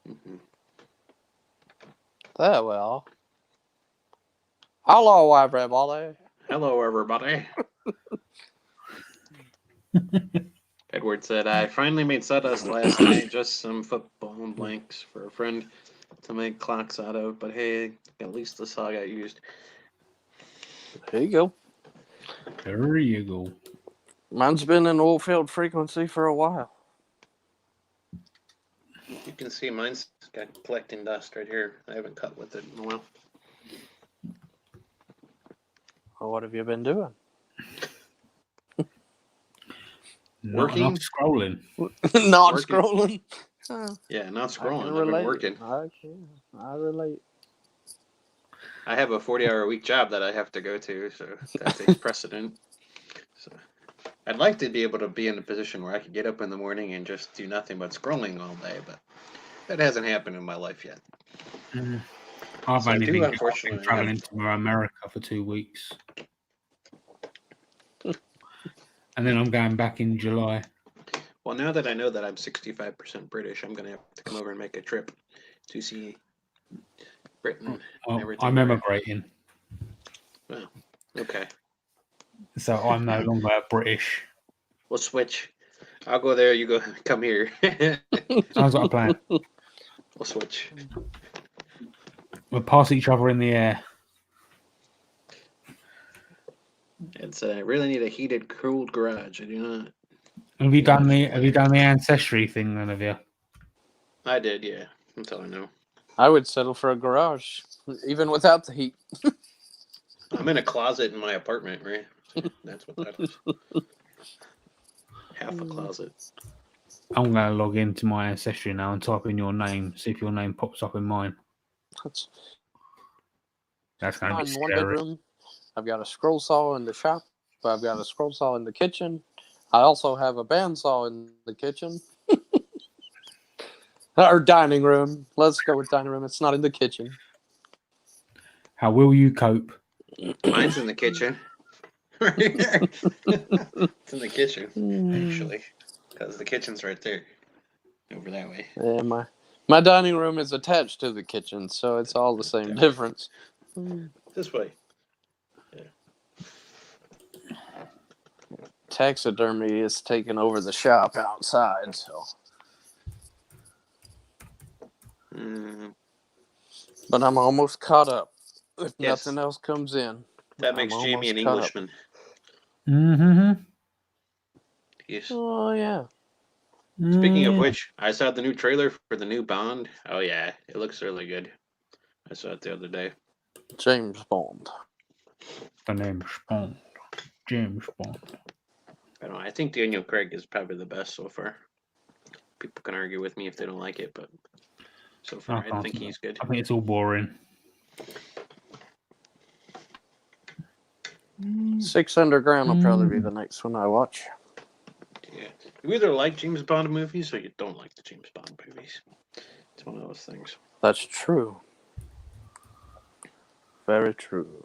Mhm. There we are. Hello, everybody. Hello, everybody. Edward said, I finally made sawdust last night, just some football blanks for a friend to make clocks out of, but hey, at least the saw got used. There you go. There you go. Mine's been in oil field frequency for a while. You can see mine's got collecting dust right here. I haven't cut with it in a while. Well, what have you been doing? Not Working? enough scrolling. Not Working. scrolling. Oh, Yeah, not I scrolling. can I've been relate. working. I relate. I have a 40-hour-a-week job that I have to go to, so that takes precedent. So I'd like to be able to be in a position where I could get up in the morning and just do nothing but scrolling all day, but that hasn't happened in my life yet. I've So I only do, been unfortunately, traveling to America for 2 weeks. And then I'm going back in July. Well, now that I know that I'm 65% British, I'm going to have to come over and make a trip to see Britain. Well, Everything I'm there. emigrating. Okay, So I'm no longer British. we'll switch. I'll go there, you go come here. Sounds like a plan. We'll switch. We'll pass each other in the air. It's I really need a heated, cooled garage. I do not. Have you done the ancestry thing then, have you? I did, yeah. That's all I know. I would settle for a garage, even without the heat. I'm in a closet in my apartment, right? That's what that is. Half a closet. I'm going to log into my ancestry now and type in your name, see if your name pops up in mine. That's That's going to be fine. One scary. bedroom. I've got a scroll saw in the shop. I've got a scroll saw in the kitchen. I also have a bandsaw in the kitchen. Or dining room. Let's go with dining room. It's not in the kitchen. How will you cope? Mine's in the kitchen. It's in the kitchen, actually. Because the kitchen's right there. Over that way. Yeah, my dining room is attached to the kitchen, so it's all the same difference. This way. Taxidermy is taking over the shop outside, so. But I'm almost caught up. If Yes. nothing else comes in. That makes I'm Jamie an almost caught up. Englishman. Mm-hmm. Yes. Oh, yeah. Speaking of which, I saw the new trailer for the new Bond. Oh, yeah. It looks really good. I saw it the other day. James Bond. The name's Bond. James Bond. I don't know. I think Daniel Craig is probably the best so far. People can argue with me if they don't like it, but so far I think he's good. I think it's all boring. 6 Underground will probably be the next one I watch. Yeah. You either like James Bond movies or you don't like the James Bond movies. It's one of those things. That's true. Very true.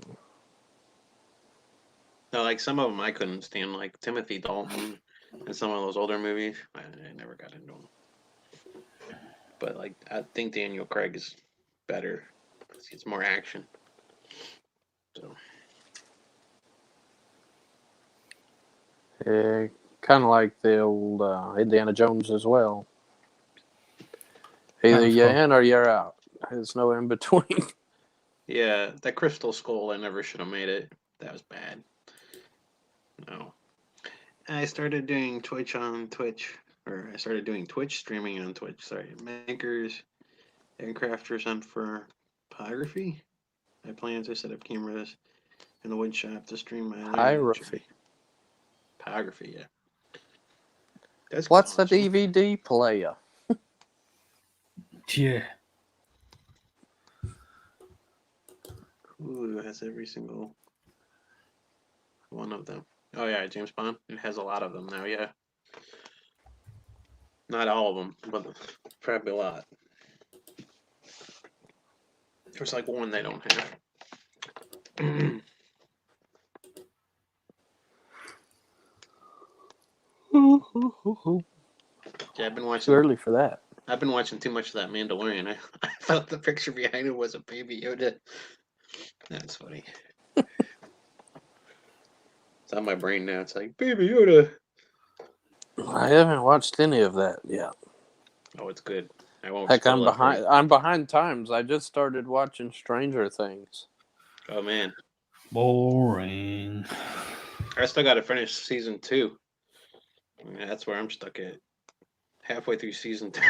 No, like some of them I couldn't stand, like Timothy Dalton and some of those older movies. I never got into them. But like, I think Daniel Craig is better because it's more action. So Yeah, kind of like the old Indiana Jones as well. Either was you're cool. in or you're out. There's no in between. Yeah, that Crystal Skull, I never should have made it. That was bad. No. I started doing Twitch on Twitch. Or I started doing Twitch streaming on Twitch. Sorry. Makers and crafters on for photography. I plan to set up cameras in the wood shop to stream my Pyrography. Photography, yeah. That's What's a awesome. DVD player? Yeah. Hulu has every single one of them. Oh yeah, James Bond. It has a lot of them now. Yeah, not all of them, but probably a lot. There's like one they don't have. Yeah, I've been Too watching. early for that. I've been watching too much of that Mandalorian. I thought the picture behind it was a baby Yoda. That's funny. It's on my brain now. It's like baby Yoda. I haven't watched any of that yet. Oh, it's good. I won't. Heck, I'm spoil it for behind. you. I'm behind times. I just started watching Stranger Things. Oh man, Boring. I still got to finish season 2. Yeah, that's where I'm stuck at. Halfway through season 2.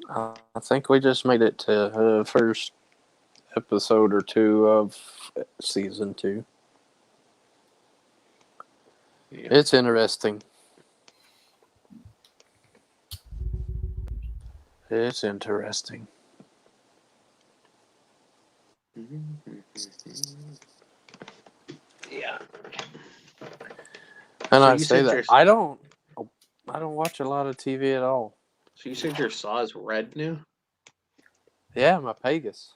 I think we just made it to the first episode or 2 of season 2. Yeah. It's interesting. It's interesting. Yeah. And So I you say said that you're- I don't watch a lot of TV at all. So you said your saw is red now? Yeah, my Pegasus.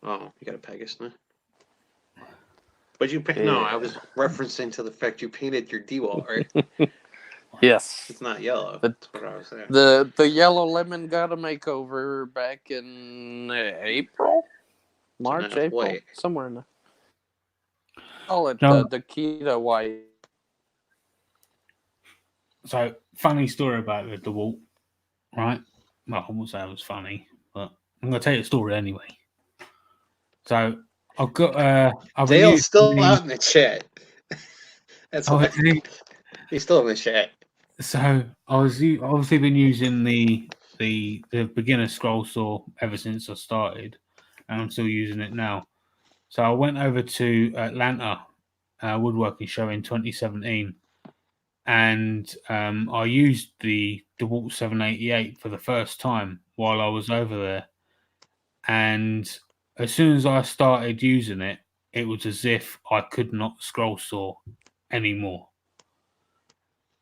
Oh, you got a Pegasus now? But you no, I Yeah. was referencing to the fact you painted your D-wall, right? Yes. It's not yellow. The- That's what I was saying. The yellow lemon got a makeover back in April, March, now it's April, white. somewhere in there. Call it No. the Kita white. So, funny story about the DeWalt, right? Well, I won't say it was funny, but I'm going to tell you the story anyway. So, I've got. I've been Dale's using still the- out in the chat. That's Oh, what is he? he's still in the chat. So, I was obviously been using the beginner scroll saw ever since I started, and I'm still using it now. So, I went over to Atlanta woodworking show in 2017. And I used the DeWalt 788 for the first time while I was over there. And as soon as I started using it, it was as if I could not scroll saw anymore.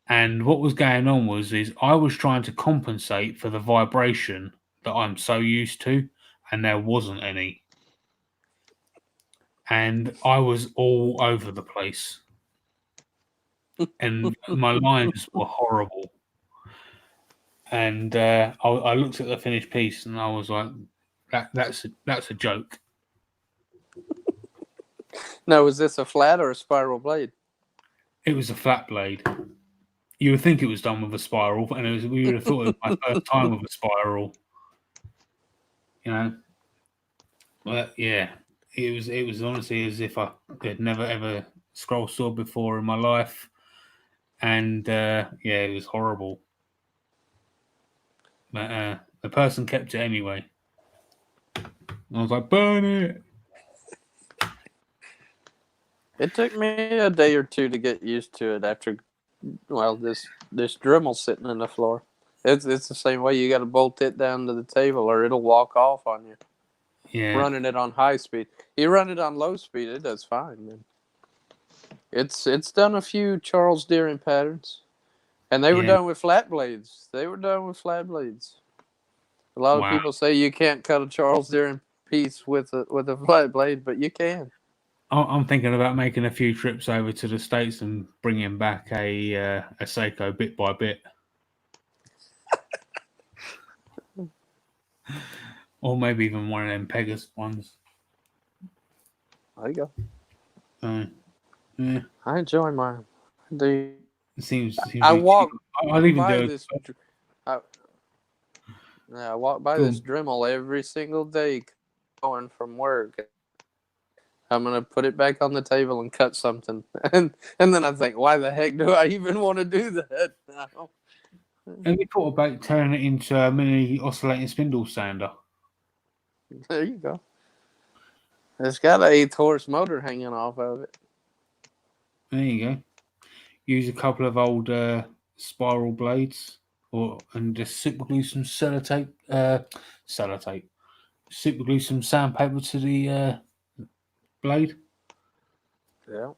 And what was going on was I was trying to compensate for the vibration that I'm so used to, and there wasn't any. And I was all over the place. And my lines were horrible. And I looked at the finished piece, and I was like, "That's a joke." No, is this a flat or a spiral blade? It was a flat blade. You would think it was done with a spiral, and we would have thought it was my first time with a spiral. You know, but yeah, it was honestly as if I had never ever scroll saw before in my life, and yeah, it was horrible. But the person kept it anyway. I was like, burn it. It took me a day or two to get used to it after, well, this Dremel sitting in the floor. It's the same way. You got to bolt it down to the table or it'll walk off on you. Yeah. Running it on high speed. You run it on low speed, it does fine, man. It's done a few Charles Deering patterns. And they were Yeah. done with flat blades. A lot Wow. of people say you can't cut a Charles Deering piece with a flat blade, but you can. I'm thinking about making a few trips over to the States and bringing back a Seiko bit by bit. Or maybe even one of them Pegasus ones. There you go. Yeah, I enjoy mine. it seems I cheap. walk I'll even by do this. Yeah, I walk by this Dremel every single day going from work. I'm going to put it back on the table and cut something. And then I think, why the heck do I even want to do that now? Have you thought about turning it into a mini oscillating spindle sander? There you go. It's got an 8 horse motor hanging off of it. There you go. Use a couple of old spiral blades, and just super glue some sellotape. Super glue some sandpaper to the blade. Yeah.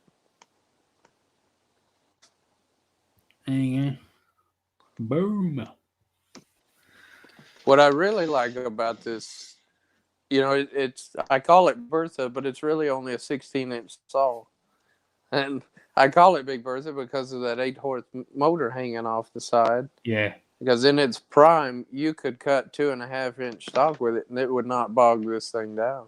There you go. Boom. What I really like about this, it's I call it Bertha, but it's really only a 16-inch saw. And I call it Big Bertha because of that 8 horse motor hanging off the side. Yeah. Because in its prime, you could cut 2.5-inch stock with it, and it would not bog this thing down.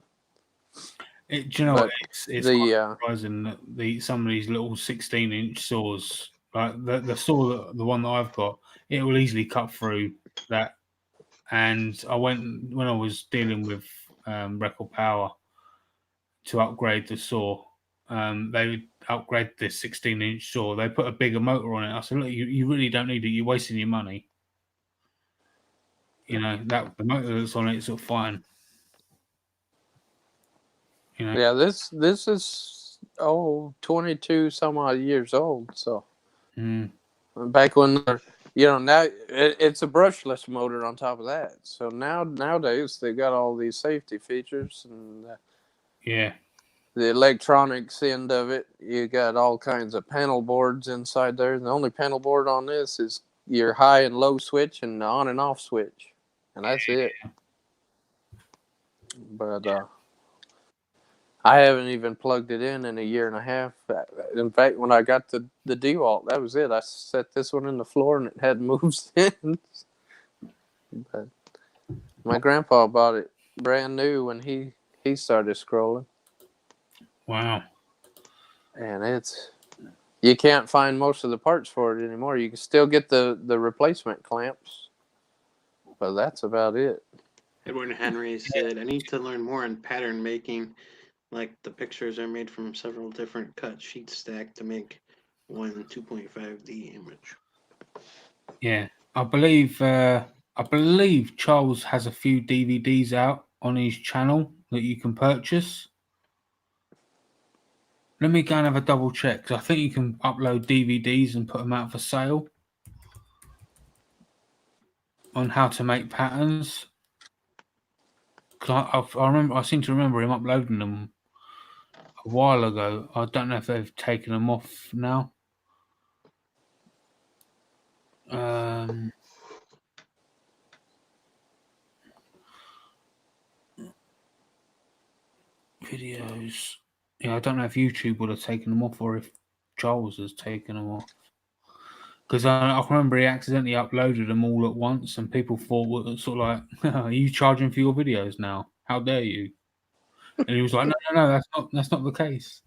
Do you know what? It's surprising that some of these little 16-inch saws, like the saw, the one that I've got, it will easily cut through that. And when I was dealing with Record Power to upgrade the saw, they would upgrade this 16-inch saw. They put a bigger motor on it. I said, look, you really don't need it. You're wasting your money. You know, that the motor that's on it is sort of fine. You know? Yeah, this is 22 some odd years old. So back when now it's a brushless motor on top of that. So nowadays they got all these safety features and the electronics end of it. You got all kinds of panel boards inside there. The only panel board on this is your high and low switch and the on and off switch, and that's it. But I haven't even plugged it in a year and a half. In fact, when I got the DeWalt, that was it. I set this one in the floor and it hadn't moved since. But my grandpa bought it brand new when he started scrolling. Wow. And you can't find most of the parts for it anymore. You can still get the replacement clamps, but that's about it. Edward Henry said, I need to learn more on pattern making. Like the pictures are made from several different cut sheets stacked to make one 2.5D image. Yeah, I believe Charles has a few DVDs out on his channel that you can purchase. Let me go and have a double check, because I think you can upload DVDs and put them out for sale on how to make patterns. I seem to remember him uploading them a while ago. I don't know if they've taken them off now. Videos. Yeah, I don't know if YouTube would have taken them off or if Charles has taken them off. Because I remember he accidentally uploaded them all at once, and people thought, sort of like, "Are you charging for your videos now? How dare you?" And he was like, "No, that's not the case."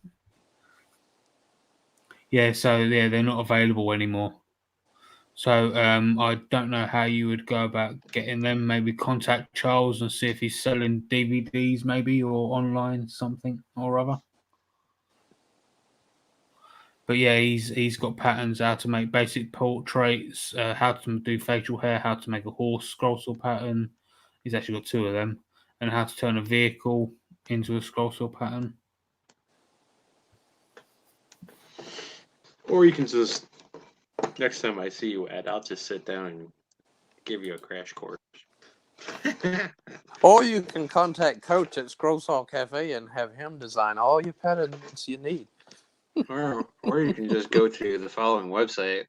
Yeah, so they're not available anymore. So I don't know how you would go about getting them. Maybe contact Charles and see if he's selling DVDs, maybe, or online something or other. But yeah, he's got patterns how to make basic portraits, how to do facial hair, how to make a horse scroll saw pattern. He's actually got 2 of them, and how to turn a vehicle into a scroll saw pattern. Or you can just, next time I see you, Ed, I'll just sit down and give you a crash course. Or you can contact Coach at Scroll Saw Cafe and have him design all your patterns you need. Or you can just go to the following website.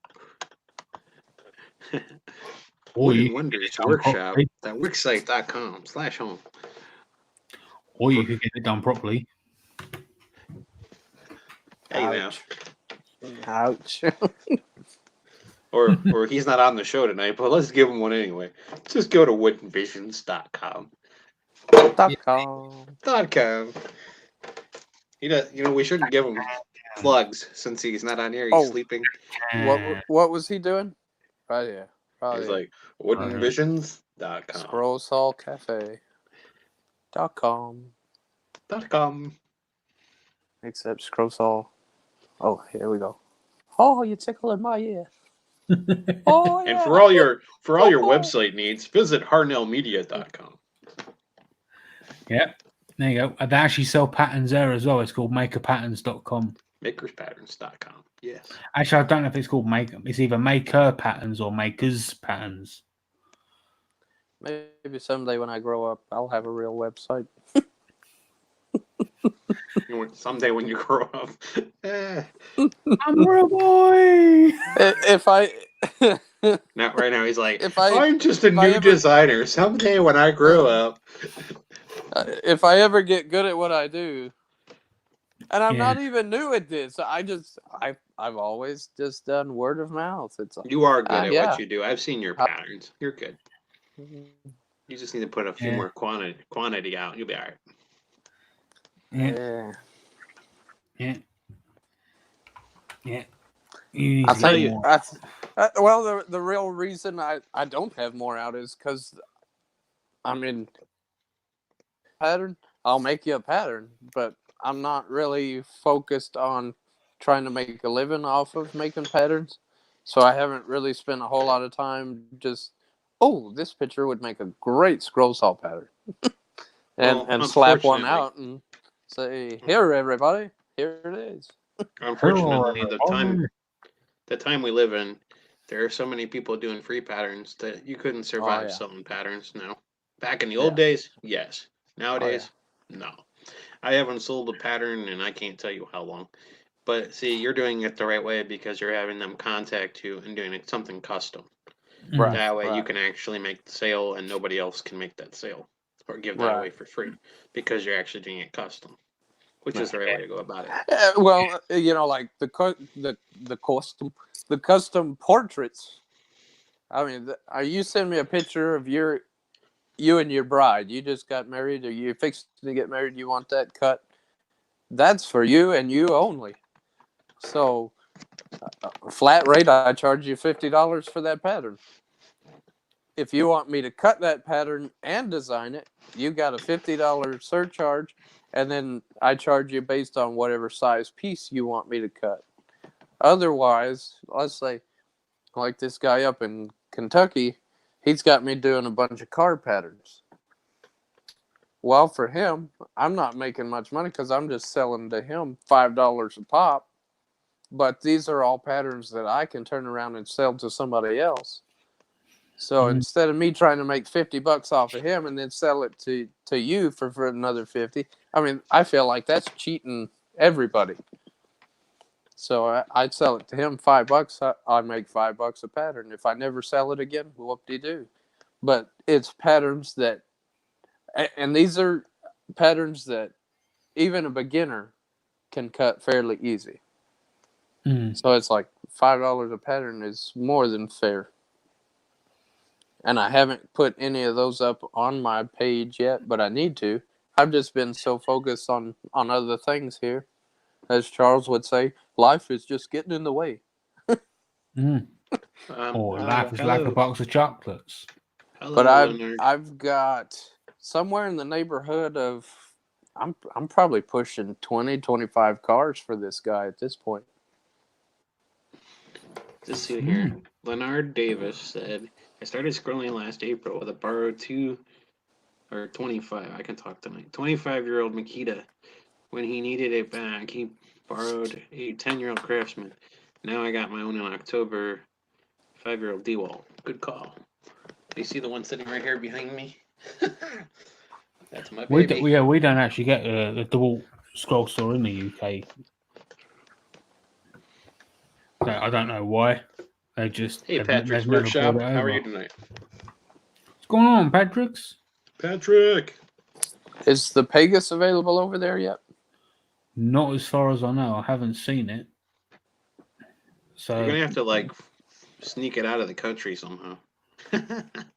Wooden Wonders Workshop at wixsite.com/home. Or you could get it done properly. Hey, Ouch. or he's not on the show tonight, but let's give him one anyway. Just go to woodenvisions.com. .com. He does, we shouldn't give him plugs since he's not on here. He's sleeping. What was he doing? Right here. Probably He's like woodenvisions.com. scrollsawcafe.com. .com. Except Scrollsaw. Oh, here we go. Oh, you're tickling my ear. Oh, And yeah. for all your website needs, visit harnellmedia.com. Yep. There you go. They actually sell patterns there as well. It's called makerpatterns.com. Makerspatterns.com. Yes. Actually, I don't know if it's called Maker. It's either Maker Patterns or Makers Patterns. Maybe someday when I grow up, I'll have a real website. Someday when you grow up. I'm a real boy. If I... Not right now. He's like, If I- I'm just a if I new ever- designer. Someday when I grow up. if I ever get good at what I do, and I'm Yeah. not even new at this, I've always just done word of mouth. It's You are good at yeah. what you do. I've seen your patterns. You're good. You just need to put a few Yeah. more quantity out. You'll be all right. Yeah. Yeah. Yeah. You need I'll to tell get you. more. Well, the real reason I don't have more out is because, I mean, pattern. I'll make you a pattern, but I'm not really focused on trying to make a living off of making patterns. So I haven't really spent a whole lot of time just, oh, this picture would make a great scroll saw pattern, Well, and slap one unfortunately- out and say, here, everybody, here it is. Unfortunately, the time we live in, there are so many people doing free patterns that you couldn't survive yeah. selling patterns now. Back in the old days, yes. Nowadays, no. I haven't sold a pattern and I can't tell you how long. But see, you're doing it the right way because you're having them contact you and doing something custom. Right. That way you right. can actually make the sale and nobody else can make that sale or give that Right. away for free because you're actually doing it custom, which is the right way to go about it. Well, like the custom portraits. I mean, you send me a picture of you and your bride. You just got married, or you're fixing to get married. You want that cut? That's for you and you only. So, flat rate, I charge you $50 for that pattern. If you want me to cut that pattern and design it, you got a $50 surcharge, and then I charge you based on whatever size piece you want me to cut. Otherwise, let's say, like this guy up in Kentucky, he's got me doing a bunch of car patterns. Well, for him, I'm not making much money because I'm just selling to him $5 a pop. But these are all patterns that I can turn around and sell to somebody else. So instead of me trying to make $50 off of him and then sell it to you for another 50, I mean, I feel like that's cheating everybody. So I'd sell it to him $5. I make $5 a pattern. If I never sell it again, whoop-de-doo. But it's patterns that, and these are patterns that even a beginner can cut fairly easy. So it's like $5 a pattern is more than fair. And I haven't put any of those up on my page yet, but I need to. I've just been so focused on other things here. As Charles would say, life is just getting in the way. Or life is like a box of chocolates. Hello, But Leonard. I've got somewhere in the neighborhood of, I'm probably pushing 20, 25 cars for this guy at this point. Just see here. Leonard Davis said, I started scrolling last April with a borrowed 25. I can talk tonight. 25-year-old Makita. When he needed it back, he borrowed a 10-year-old Craftsman. Now I got my own in October. 5-year-old DeWalt. Good call. Do you see the one sitting right here behind me? That's my baby. We don't actually get the DeWalt scroll store in the UK. I don't know why. They just Hey, they've Patrick's never Workshop. brought it How are over. you tonight? What's going on, Patrick's? Patrick! Is the Pegasus available over there yet? Not as far as I know. I haven't seen it. So You're going to have to, sneak it out of the country somehow.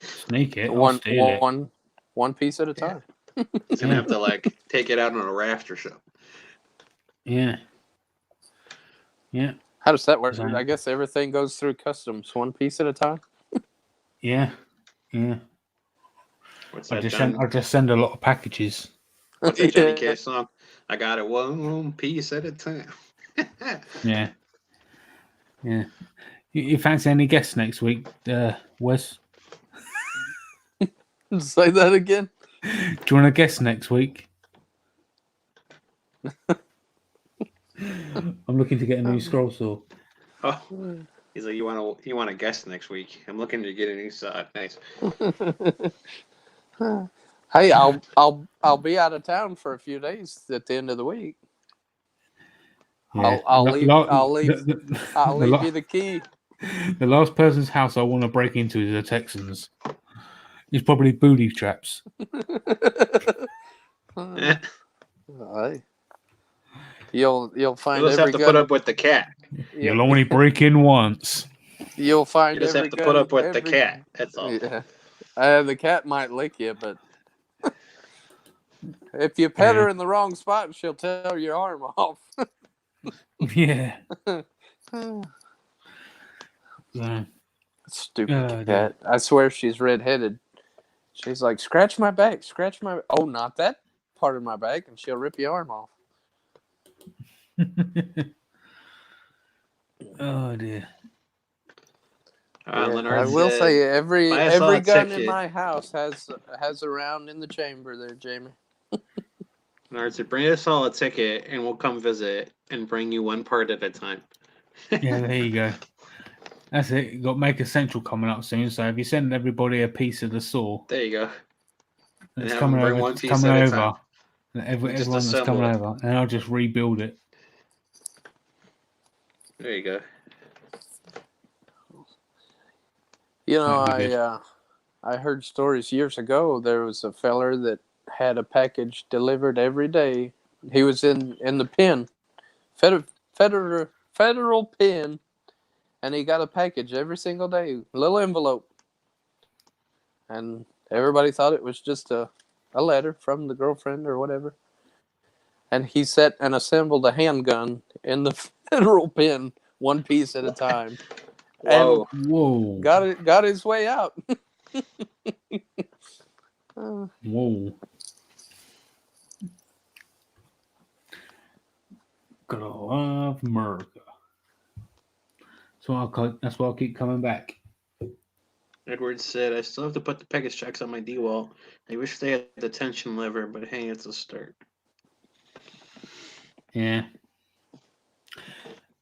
sneak it. I'll steal it. One piece at a time. He's going to have to, take it out on a rafter show. Yeah. Yeah. How does that work? Design. I guess everything goes through customs, one piece at a time. Yeah. What's I that, just Johnny? send a lot of packages. What's that Johnny Yeah. Cash song? I got it one piece at a time. Yeah. You fancy any guests next week, Wes? Say that again. Do you want a guest next week? I'm looking to get a new scroll saw. Oh, he's like, you want to guest next week? I'm looking to get a new saw. Nice. Hey, I'll be out of town for a few days at the end of the week. Yeah. I'll leave The you the key. the last person's house I want to break into is the Texans. It's probably booty traps. Eh, Hey. You'll find You'll just every have to gun. put up with the cat. You'll only break in once. You'll find You just every have to gun. put up with the cat. That's all. Yeah. The cat might lick you, but if you pet her in the wrong spot, she'll tear your arm off. Yeah. Yeah. Stupid Oh, cat. dear. I swear she's redheaded. She's like, scratch my back, scratch my. Oh, not that part of my back, and she'll rip your arm off. Oh dear. Leonard I will said, say every "Buy us all a gun in ticket." my house has a round in the chamber there, Jamie. Leonard said, bring us all a ticket and we'll come visit and bring you one part at a time. Yeah, there you go. That's it. You got Maker Central coming up soon. So if you send everybody a piece of the saw, There you go. that's have coming them bring over. one It's piece coming at a over. time. And Just everyone that's assemble coming it. over, and I'll just rebuild it. There you go. You know, That'd be good. I heard stories years ago. There was a feller that had a package delivered every day. He was in the pen, federal pen, and he got a package every single day, a little envelope, and everybody thought it was just a letter from the girlfriend or whatever. And he set and assembled a handgun in the federal pen, one piece at a time. Whoa. Whoa. Got his way out. Whoa. Gotta love America. So that's why I keep coming back. Edwards said, I still have to put the package checks on my DeWalt. I wish they had the tension lever, but hey, it's a start. Yeah.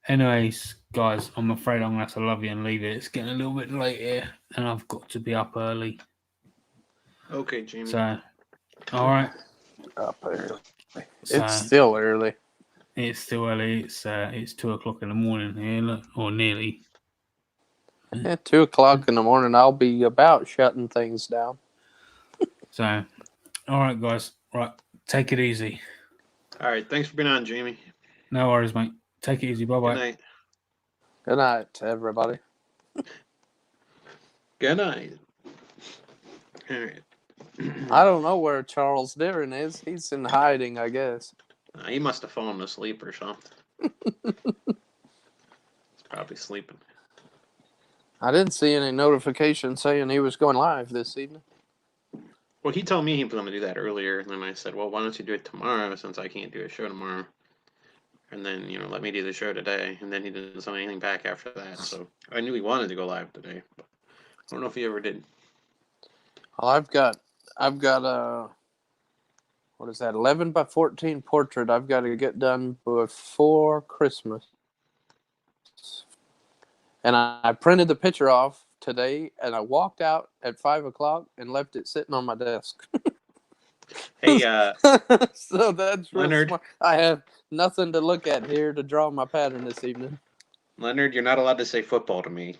Anyways, guys, I'm afraid I'm gonna have to love you and leave it. It's getting a little bit late here, and I've got to be up early. Okay, Jamie. So, all right. Up early. So, It's still early. It's still early. It's 2:00 in the morning here, look, or nearly. At 2:00 in the morning, I'll be about shutting things down. So, all right, guys. Right, take it easy. All right, thanks for being on, Jamie. No worries, mate. Take it easy. Bye Good bye. night. Good night, everybody. Good night. All right. I don't know where Charles Deering is. He's in hiding, I guess. He must have fallen asleep or something. He's probably sleeping. I didn't see any notification saying he was going live this evening. Well, he told me he was going to do that earlier, and then I said, well, why don't you do it tomorrow since I can't do a show tomorrow? And then, let me do the show today. And then he didn't send anything back after that. So I knew he wanted to go live today. But I don't know if he ever did. Well, I've got what is that, 11 by 14 portrait I've got to get done before Christmas. And I printed the picture off today, and I walked out at 5 o'clock and left it sitting on my desk. Hey, So that's real Leonard. smart. I have nothing to look at here to draw my pattern this evening. Leonard, you're not allowed to say football to me.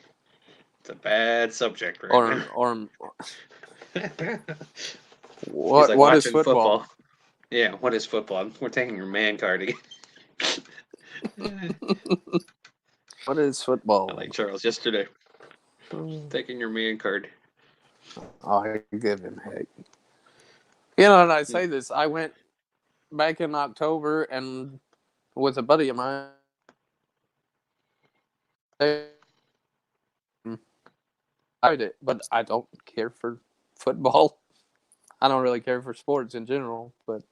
It's a bad subject right now. Or He's what? like What is watching football? Yeah, what is football? We're taking your man card again. What is football? I like Charles yesterday. Taking your man card. I give him heck. And I say this, I went back in October and with a buddy of mine. I did, but I don't care for football. I don't really care for sports in general, but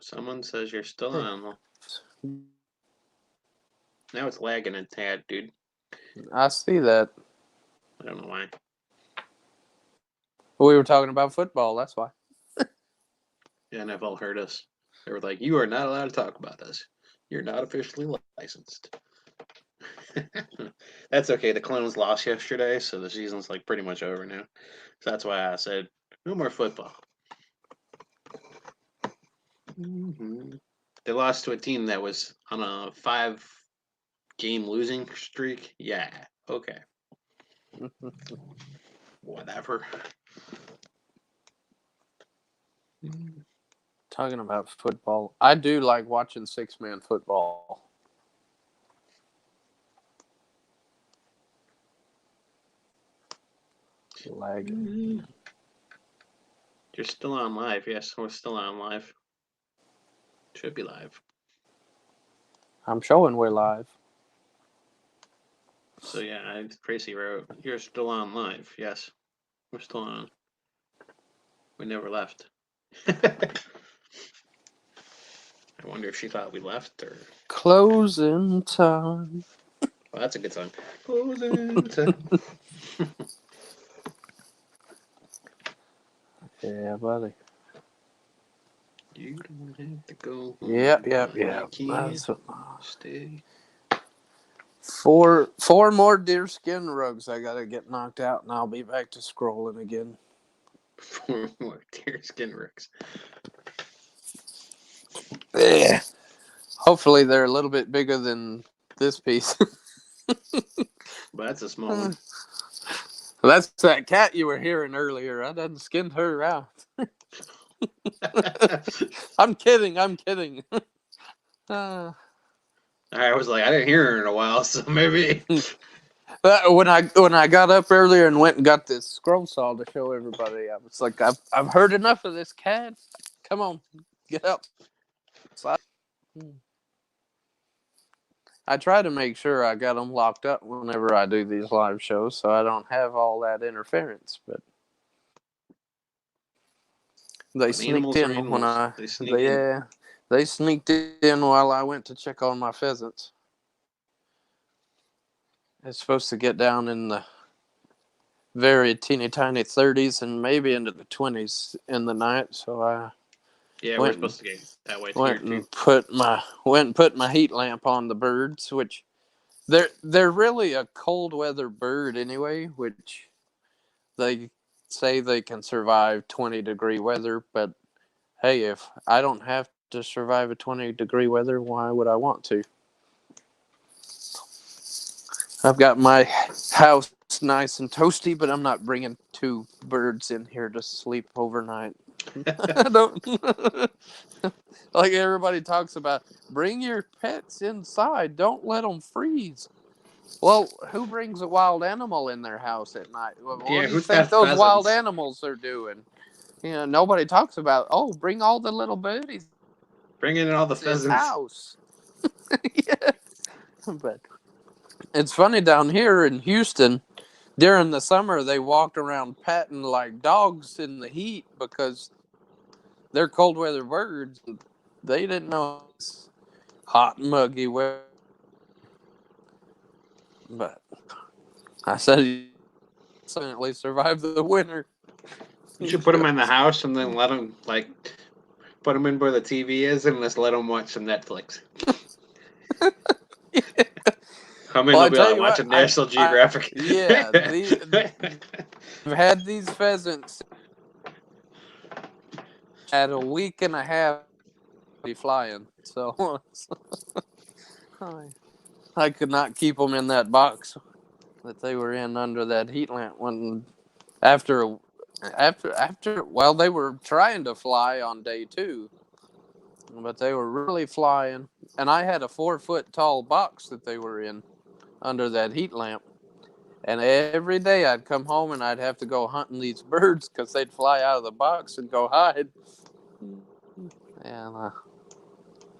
Someone says you're still on. Now it's lagging a tad, dude. I see that. I don't know why. We were talking about football. That's why. The NFL heard us. They were like, "You are not allowed to talk about this. You're not officially licensed." That's okay. The Clones lost yesterday, so the season's like pretty much over now. So that's why I said no more football. They lost to a team that was on a 5-game losing streak. Yeah. Okay. Whatever. Talking about football, I do like watching 6-man football. Lagging. You're still on live. Yes, we're still on live. Should be live. I'm showing we're live. So yeah, Tracy wrote, "You're still on live." Yes, we're still on. We never left. I wonder if she thought we left or. Closing time. Well, that's a good song. Closing time. Yeah, buddy. You don't have to go. Yep. I can't That's what, stay. four more deerskin rugs I gotta get knocked out, and I'll be back to scrolling again. 4 more deerskin ricks. Yeah. Hopefully they're a little bit bigger than this piece. But that's a small one. That's that cat you were hearing earlier. I done skinned her out. I'm kidding. I was like, I didn't hear her in a while, so maybe. When I got up earlier and went and got this scroll saw to show everybody, I was like, I've heard enough of this cat. Come on, get up. So I try to make sure I got them locked up whenever I do these live shows, so I don't have all that interference. But they sneaked in when they sneaked in while I went to check on my pheasants. It's supposed to get down in the very teeny tiny 30s and maybe into the 20s in the night. So I we're supposed to get that way. Went and put my heat lamp on the birds, which they're really a cold weather bird anyway, which they say they can survive 20-degree weather. But hey, if I don't have to survive a 20-degree weather, why would I want to? I've got my house nice and toasty, but I'm not bringing 2 birds in here to sleep overnight. I don't like everybody talks about. Bring your pets inside. Don't let them freeze. Well, who brings a wild animal in their house at night? What do you think those wild animals are doing? Nobody talks about. Oh, bring all the little birdies. Bring in all the pheasants. House. Yeah. But it's funny down here in Houston. During the summer, they walked around patting like dogs in the heat because they're cold weather birds. They didn't know it's hot and muggy weather. But I said he silently survived the winter. You should put them in the house and then let them, put them in where the TV is and just let them watch some Netflix. Come in, they'll be like watching National Geographic. I've had these pheasants at a week and a half be flying, so I could not keep them in that box that they were in under that heat lamp when after they were trying to fly on day 2, but they were really flying, and I had a 4-foot tall box that they were in under that heat lamp, and every day I'd come home and I'd have to go hunting these birds because they'd fly out of the box and go hide. And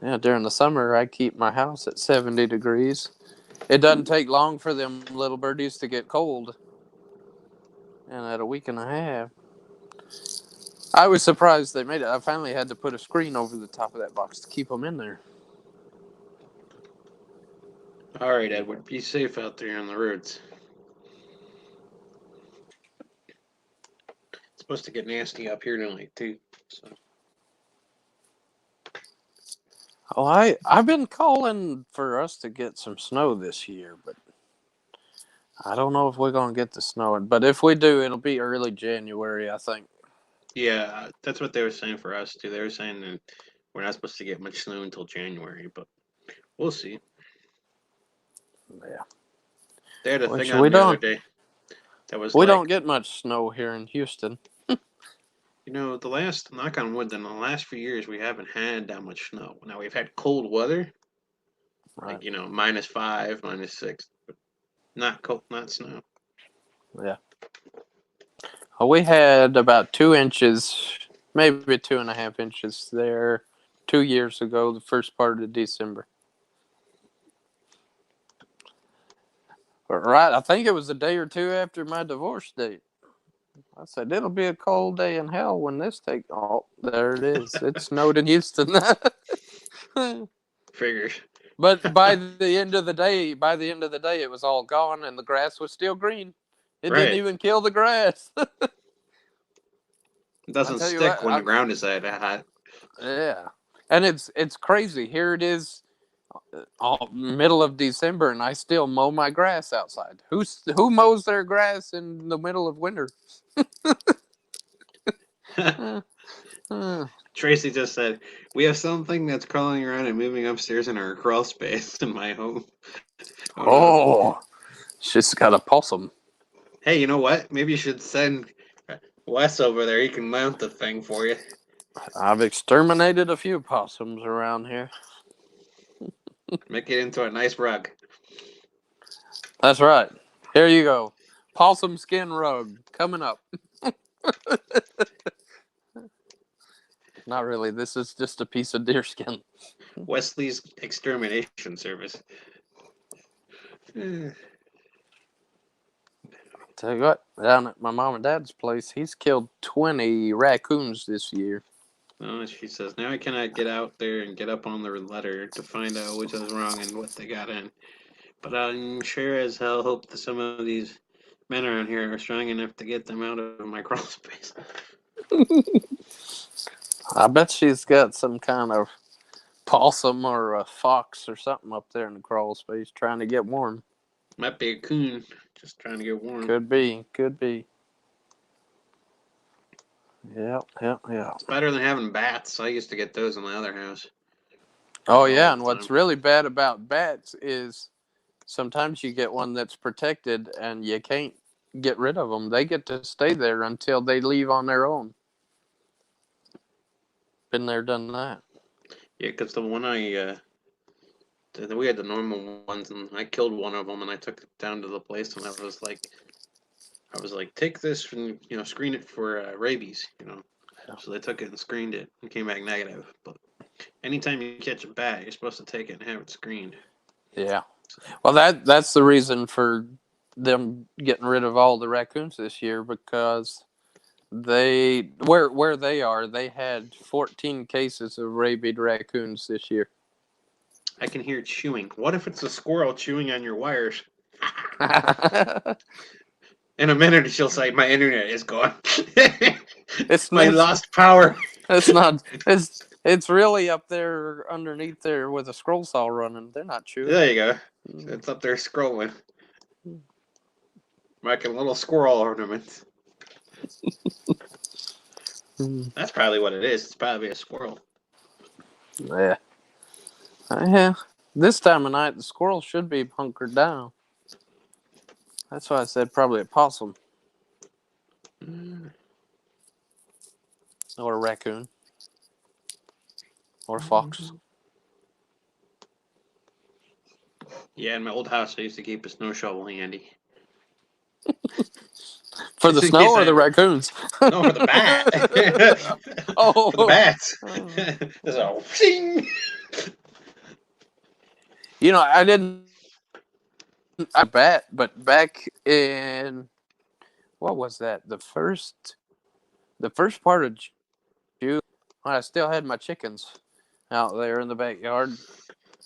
Yeah, during the summer, I keep my house at 70 degrees. It doesn't take long for them little birdies to get cold. And at a week and a half, I was surprised they made it. I finally had to put a screen over the top of that box to keep them in there. All right, Edward, be safe out there on the roads. It's supposed to get nasty up here tonight too. So Oh, I've been calling for us to get some snow this year, but I don't know if we're gonna get the snow. But if we do, it'll be early January, I think. yeah, that's what they were saying for us too. They were saying that we're not supposed to get much snow until January, but we'll see. Yeah. They had a Which thing on we the other don't- day that was We like, don't get much snow here in Houston. you know, the last, knock on wood, in the last few years we haven't had that much snow. Now we've had cold weather, Right. like, you know, -5, -6, but not cold, not snow. Yeah. We had about 2 inches, maybe 2.5 inches there 2 years ago, the first part of December. But right, I think it was a day or two after my divorce date. I said, it'll be a cold day in hell when this takes. Oh, there it is. It snowed in Houston. Figures. But by the end of the day, it was all gone and the grass was still green. It Right. didn't even kill the grass. It doesn't tell you stick what, when the ground is that hot. Yeah, and it's crazy. Here it is, all middle of December, and I still mow my grass outside. Who mows their grass in the middle of winter? Tracy just said, we have something that's crawling around and moving upstairs in our crawl space in my home. Oh, she's got a possum. Hey, you know what? Maybe you should send Wes over there. He can mount the thing for you. I've exterminated a few possums around here. Make it into a nice rug. That's right. Here you go. Possum skin rug coming up. Not really. This is just a piece of deer skin. Wesley's extermination service. Tell you what, down at my mom and dad's place, he's killed 20 raccoons this year. Oh, she says, now I cannot get out there and get up on the ladder to find out which is wrong and what they got in. But I'm sure as hell hope that some of these men around here are strong enough to get them out of my crawl space. I bet she's got some kind of possum or a fox or something up there in the crawl space trying to get warm. Might be a coon just trying to get warm. Could be. Yeah. It's better than having bats. I used to get those in my other house. Oh, yeah, and what's really bad about bats is sometimes you get one that's protected and you can't get rid of them. They get to stay there until they leave on their own. Been there, done that. Yeah, because the one we had the normal ones, and I killed one of them, and I took it down to the place, and I was like, take this and screen it for rabies, So they took it and screened it, and came back negative. But anytime you catch a bat, you're supposed to take it and have it screened. Yeah. Well, that's the reason for them getting rid of all the raccoons this year, because they where they are, they had 14 cases of rabid raccoons this year. I can hear chewing. What if it's a squirrel chewing on your wires? In a minute, she'll say, "My internet is gone. It's my not- lost power." It's not. It's really up there underneath there with a scroll saw running. They're not chewing. There you go. It's up there scrolling, making little squirrel ornaments. That's probably what it is. It's probably a squirrel. Yeah. Yeah. This time of night, the squirrel should be hunkered down. That's why I said probably a possum or a raccoon or a fox. Yeah, in my old house, I used to keep a snow shovel handy. For the Just in snow case or the raccoons? No, for the bat. Oh. For the bats. Oh. There's a shing. I didn't. I bet, but back in what was that? The first part of June, when I still had my chickens out there in the backyard.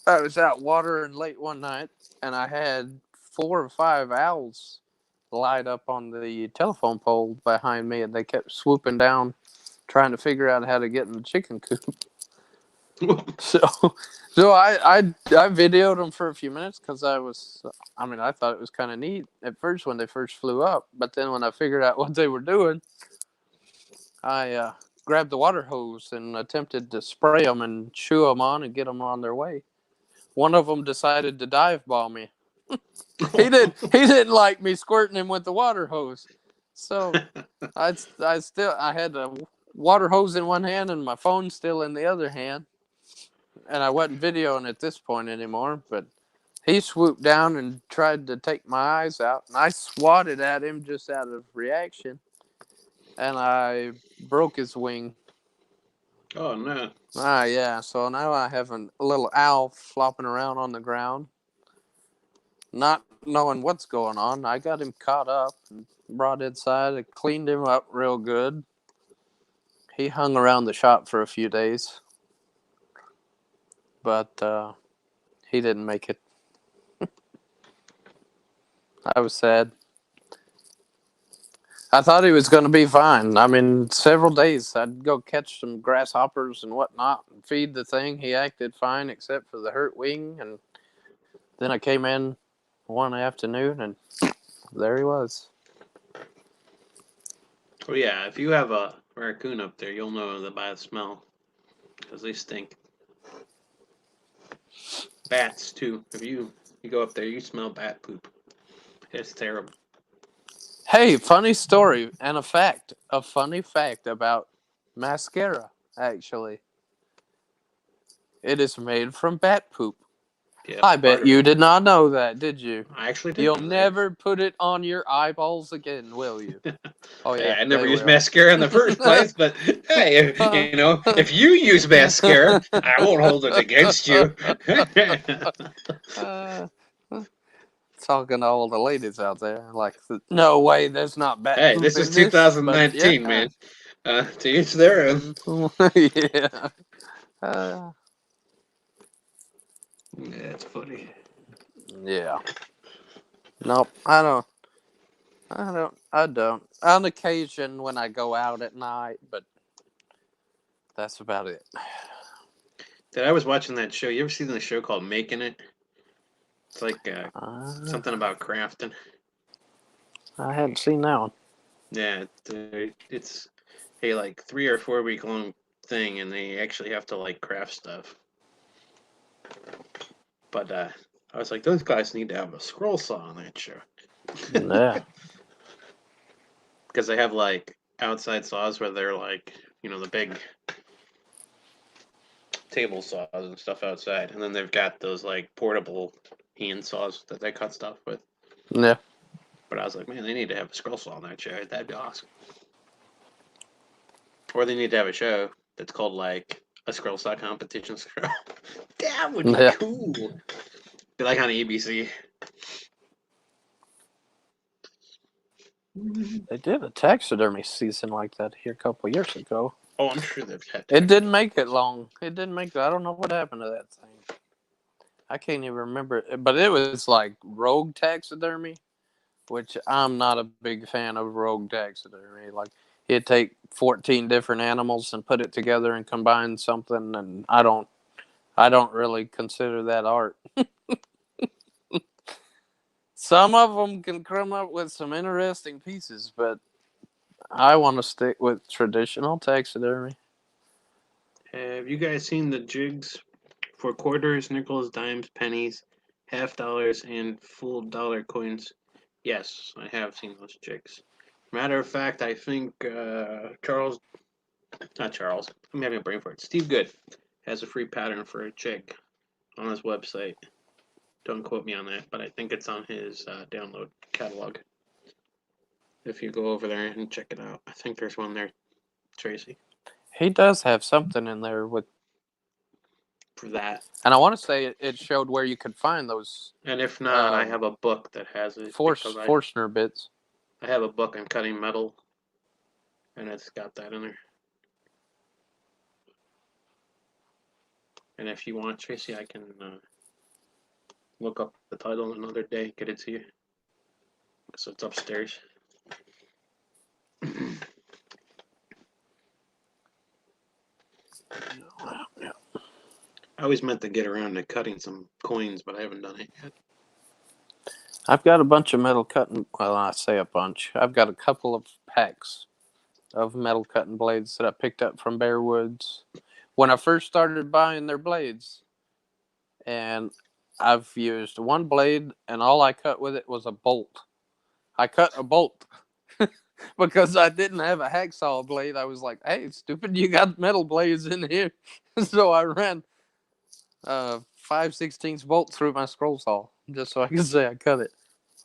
I was out watering late one night, and I had 4 or 5 owls light up on the telephone pole behind me, and they kept swooping down, trying to figure out how to get in the chicken coop. So I videoed them for a few minutes because I thought it was kind of neat at first when they first flew up, but then when I figured out what they were doing, I grabbed the water hose and attempted to spray them and shoo them on and get them on their way. One of them decided to dive bomb me. He didn't like me squirting him with the water hose, so I had a water hose in one hand and my phone still in the other hand, and I wasn't videoing at this point anymore. But he swooped down and tried to take my eyes out, and I swatted at him just out of reaction, and I broke his wing. Oh no! Yeah. So now I have a little owl flopping around on the ground, not knowing what's going on. I got him caught up and brought inside. I cleaned him up real good. He hung around the shop for a few days, but he didn't make it. I was sad. I thought he was going to be fine. I mean, several days I'd go catch some grasshoppers and whatnot and feed the thing. He acted fine except for the hurt wing. And then I came in one afternoon and there he was. Oh yeah, if you have a raccoon up there, you'll know that by the smell, because they stink. Bats too. If you go up there, you smell bat poop. It's terrible. Hey, funny story and a fact. A funny fact about mascara, actually. It is made from bat poop. Yeah, I bet you did not know that, did you? I actually did. You'll never put it on your eyeballs again, will you? Oh Hey, yeah, I never they used will. mascara in the first place, but hey, if you use mascara, I won't hold it against you. Talking to all the ladies out there, like, no way, there's not bat Hey, poop this in is 2019, but yeah. man. To each their own. Yeah. That's funny. Yeah. Nope, I don't. On occasion when I go out at night, but that's about it. Did I was watching that show. You ever seen the show called Making It? It's like something about crafting. I hadn't seen that one. Yeah, it's a like 3 or 4 week long thing, and they actually have to like craft stuff. But I was like, those guys need to have a scroll saw on that show. Yeah. Because they have like outside saws where they're like, the big table saws and stuff outside, and then they've got those like portable hand saws that they cut stuff with. Yeah. But I was like, man, they need to have a scroll saw on that show. That'd be awesome. Or they need to have a show that's called like a scroll saw competition. That would be cool. Be like on ABC. They did a taxidermy season like that here a couple of years ago. Oh, I'm sure they've had. It didn't make it long. I don't know what happened to that thing. I can't even remember it. But it was like rogue taxidermy, which I'm not a big fan of rogue taxidermy. Like, he'd take 14 different animals and put it together and combine something, and I don't really consider that art. Some of them can come up with some interesting pieces, but I want to stick with traditional taxidermy. Have you guys seen the jigs for quarters, nickels, dimes, pennies, half dollars, and full dollar coins? Yes, I have seen those jigs. Matter of fact, I think not Charles, I'm having a brain fart. Steve Good has a free pattern for a jig on his website. Don't quote me on that, but I think it's on his download catalog. If you go over there and check it out, I think there's one there, Tracy. He does have something in there with for that. And I want to say it showed where you could find those And if not, I have a book that has it. Forstner bits. I have a book on cutting metal, and it's got that in there. And if you want, Tracy, I can look up the title another day, get it to you. So it's upstairs. I always meant to get around to cutting some coins, but I haven't done it yet. I've got a bunch of metal cutting. Well, I say a bunch. I've got a couple of packs of metal cutting blades that I picked up from Bear Woods when I first started buying their blades. And I've used one blade, and all I cut with it was a bolt. I cut a bolt because I didn't have a hacksaw blade. I was like, "Hey, stupid, you got metal blades in here." So I ran 5/16 bolt through my scroll saw just so I could say I cut it.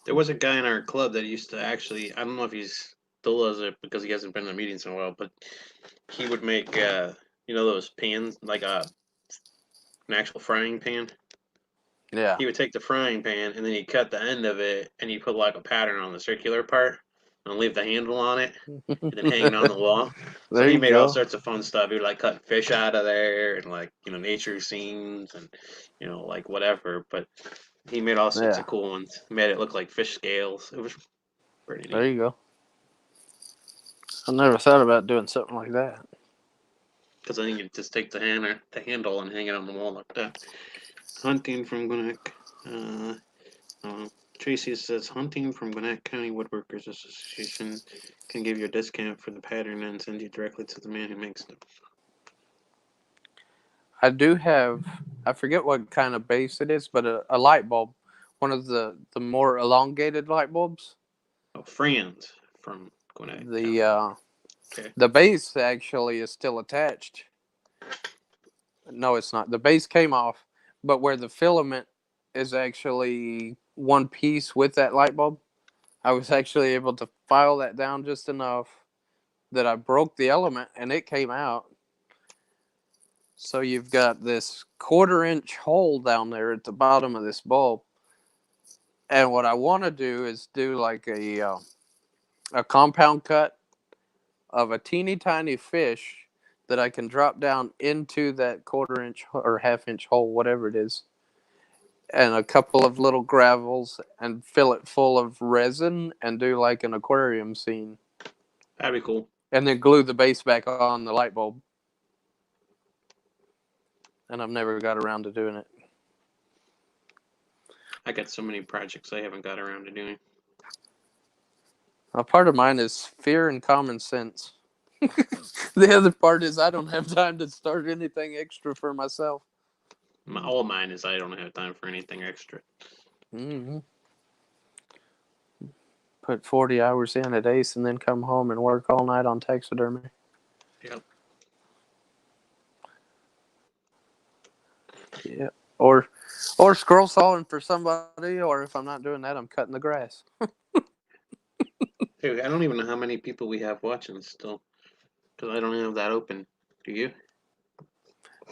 There was a guy in our club that used to actually, I don't know if he's still does it because he hasn't been to meetings in a while, but he would make, those pans, like an actual frying pan. Yeah. He would take the frying pan and then he'd cut the end of it and he'd put like a pattern on the circular part and leave the handle on it and then hanging on the wall. So There he you made all go. sorts of fun stuff. He would like cut fish out of there and like, nature scenes and, like whatever. But he made all sorts of cool ones. He made it look like fish scales. It was pretty There neat. you go. I never thought about doing something like that. Because I think you just take the handle and hang it on the wall like that. Hunting from Gwinnett. Tracy says hunting from Gwinnett County Woodworkers Association can give you a discount for the pattern and send you directly to the man who makes them. I do have, I forget what kind of base it is, but a light bulb. One of the more elongated light bulbs. Oh, Franz from Gwinnett. The base actually is still attached. No, it's not. The base came off, but where the filament is actually one piece with that light bulb, I was actually able to file that down just enough that I broke the element and it came out. So you've got this 1/4-inch hole down there at the bottom of this bulb. And what I want to do is do like a compound cut of a teeny tiny fish that I can drop down into that 1/4-inch or 1/2-inch hole, whatever it is, and a couple of little gravels and fill it full of resin and do like an aquarium scene. That'd be cool. And then glue the base back on the light bulb. And I've never got around to doing it. I got so many projects I haven't got around to doing. A part of mine is fear and common sense. The other part is I don't have time to start anything extra for myself. All mine is I don't have time for anything extra. Mm-hmm. Put 40 hours in at Ace and then come home and work all night on taxidermy. Yep. Yeah. Or scroll sawing for somebody, or if I'm not doing that, I'm cutting the grass. Dude, I don't even know how many people we have watching still. Because I don't have that open. Do you?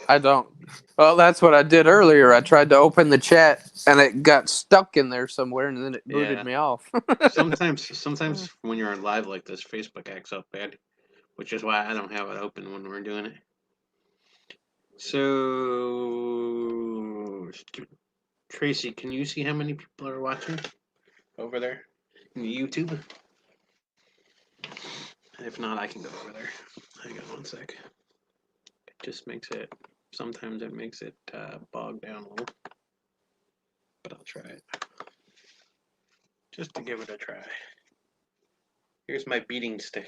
I don't. Well, that's what I did earlier. I tried to open the chat and it got stuck in there somewhere, and then it booted me off. Sometimes when you're on live like this, Facebook acts up bad, which is why I don't have it open when we're doing it. So, Tracy, can you see how many people are watching over there in YouTube? If not, I can go over there. Hang on one sec. It just makes it, sometimes it makes it bog down a little. But I'll try it. Just to give it a try. Here's my beating stick.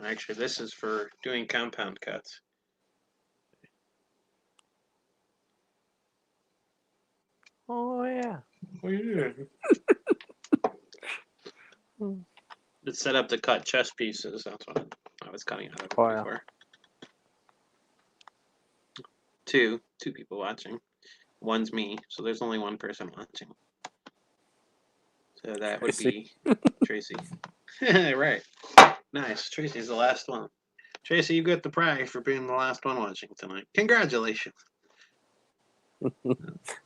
Actually, this is for doing compound cuts. Oh, yeah. Oh, yeah. It's set up to cut chess pieces. That's what I was cutting out of it before. Two people watching. One's me, so there's only one person watching. So that would Tracy. be Tracy. Right. Nice. Tracy's the last one. Tracy, you got the prize for being the last one watching tonight. Congratulations.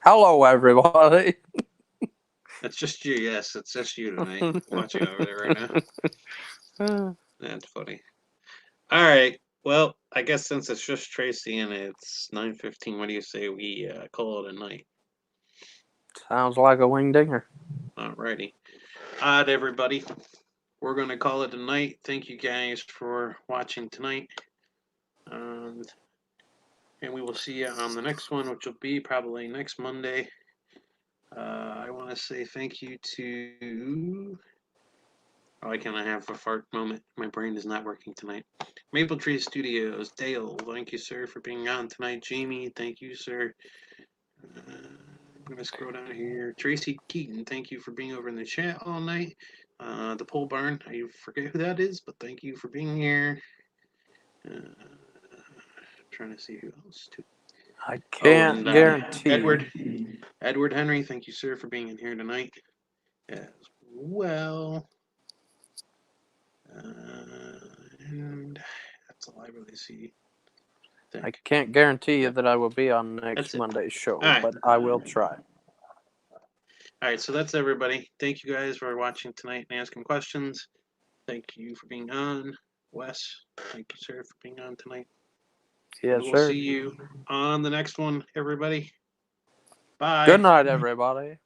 Hello, everybody. That's just you. Yes, it's just you tonight watching over there right now. That's funny. All right. Well, I guess since it's just Tracy and it's 9:15, what do you say we call it a night? Sounds like a wingdinger. Alrighty. Odd, everybody. We're going to call it a night. Thank you guys for watching tonight. And we will see you on the next one, which will be probably next Monday. I want to say thank you to... Oh, I cannot have a fart moment. My brain is not working tonight. Maple Tree Studios. Dale, thank you, sir, for being on tonight. Jamie, thank you, sir. I'm going to scroll down here. Tracy Keaton, thank you for being over in the chat all night. The Pole Barn, I forget who that is, but thank you for being here. Trying to see who else, too. I can't guarantee. Edward Henry, thank you, sir, for being in here tonight as well. And that's all I really see. I can't guarantee you that I will be on next Monday's show, right. but I will try. All right, so that's everybody. Thank you guys for watching tonight and asking questions. Thank you for being on. Wes, thank you, sir, for being on tonight. Yes, we'll sir. see you on the next one, everybody. Bye. Good night, everybody.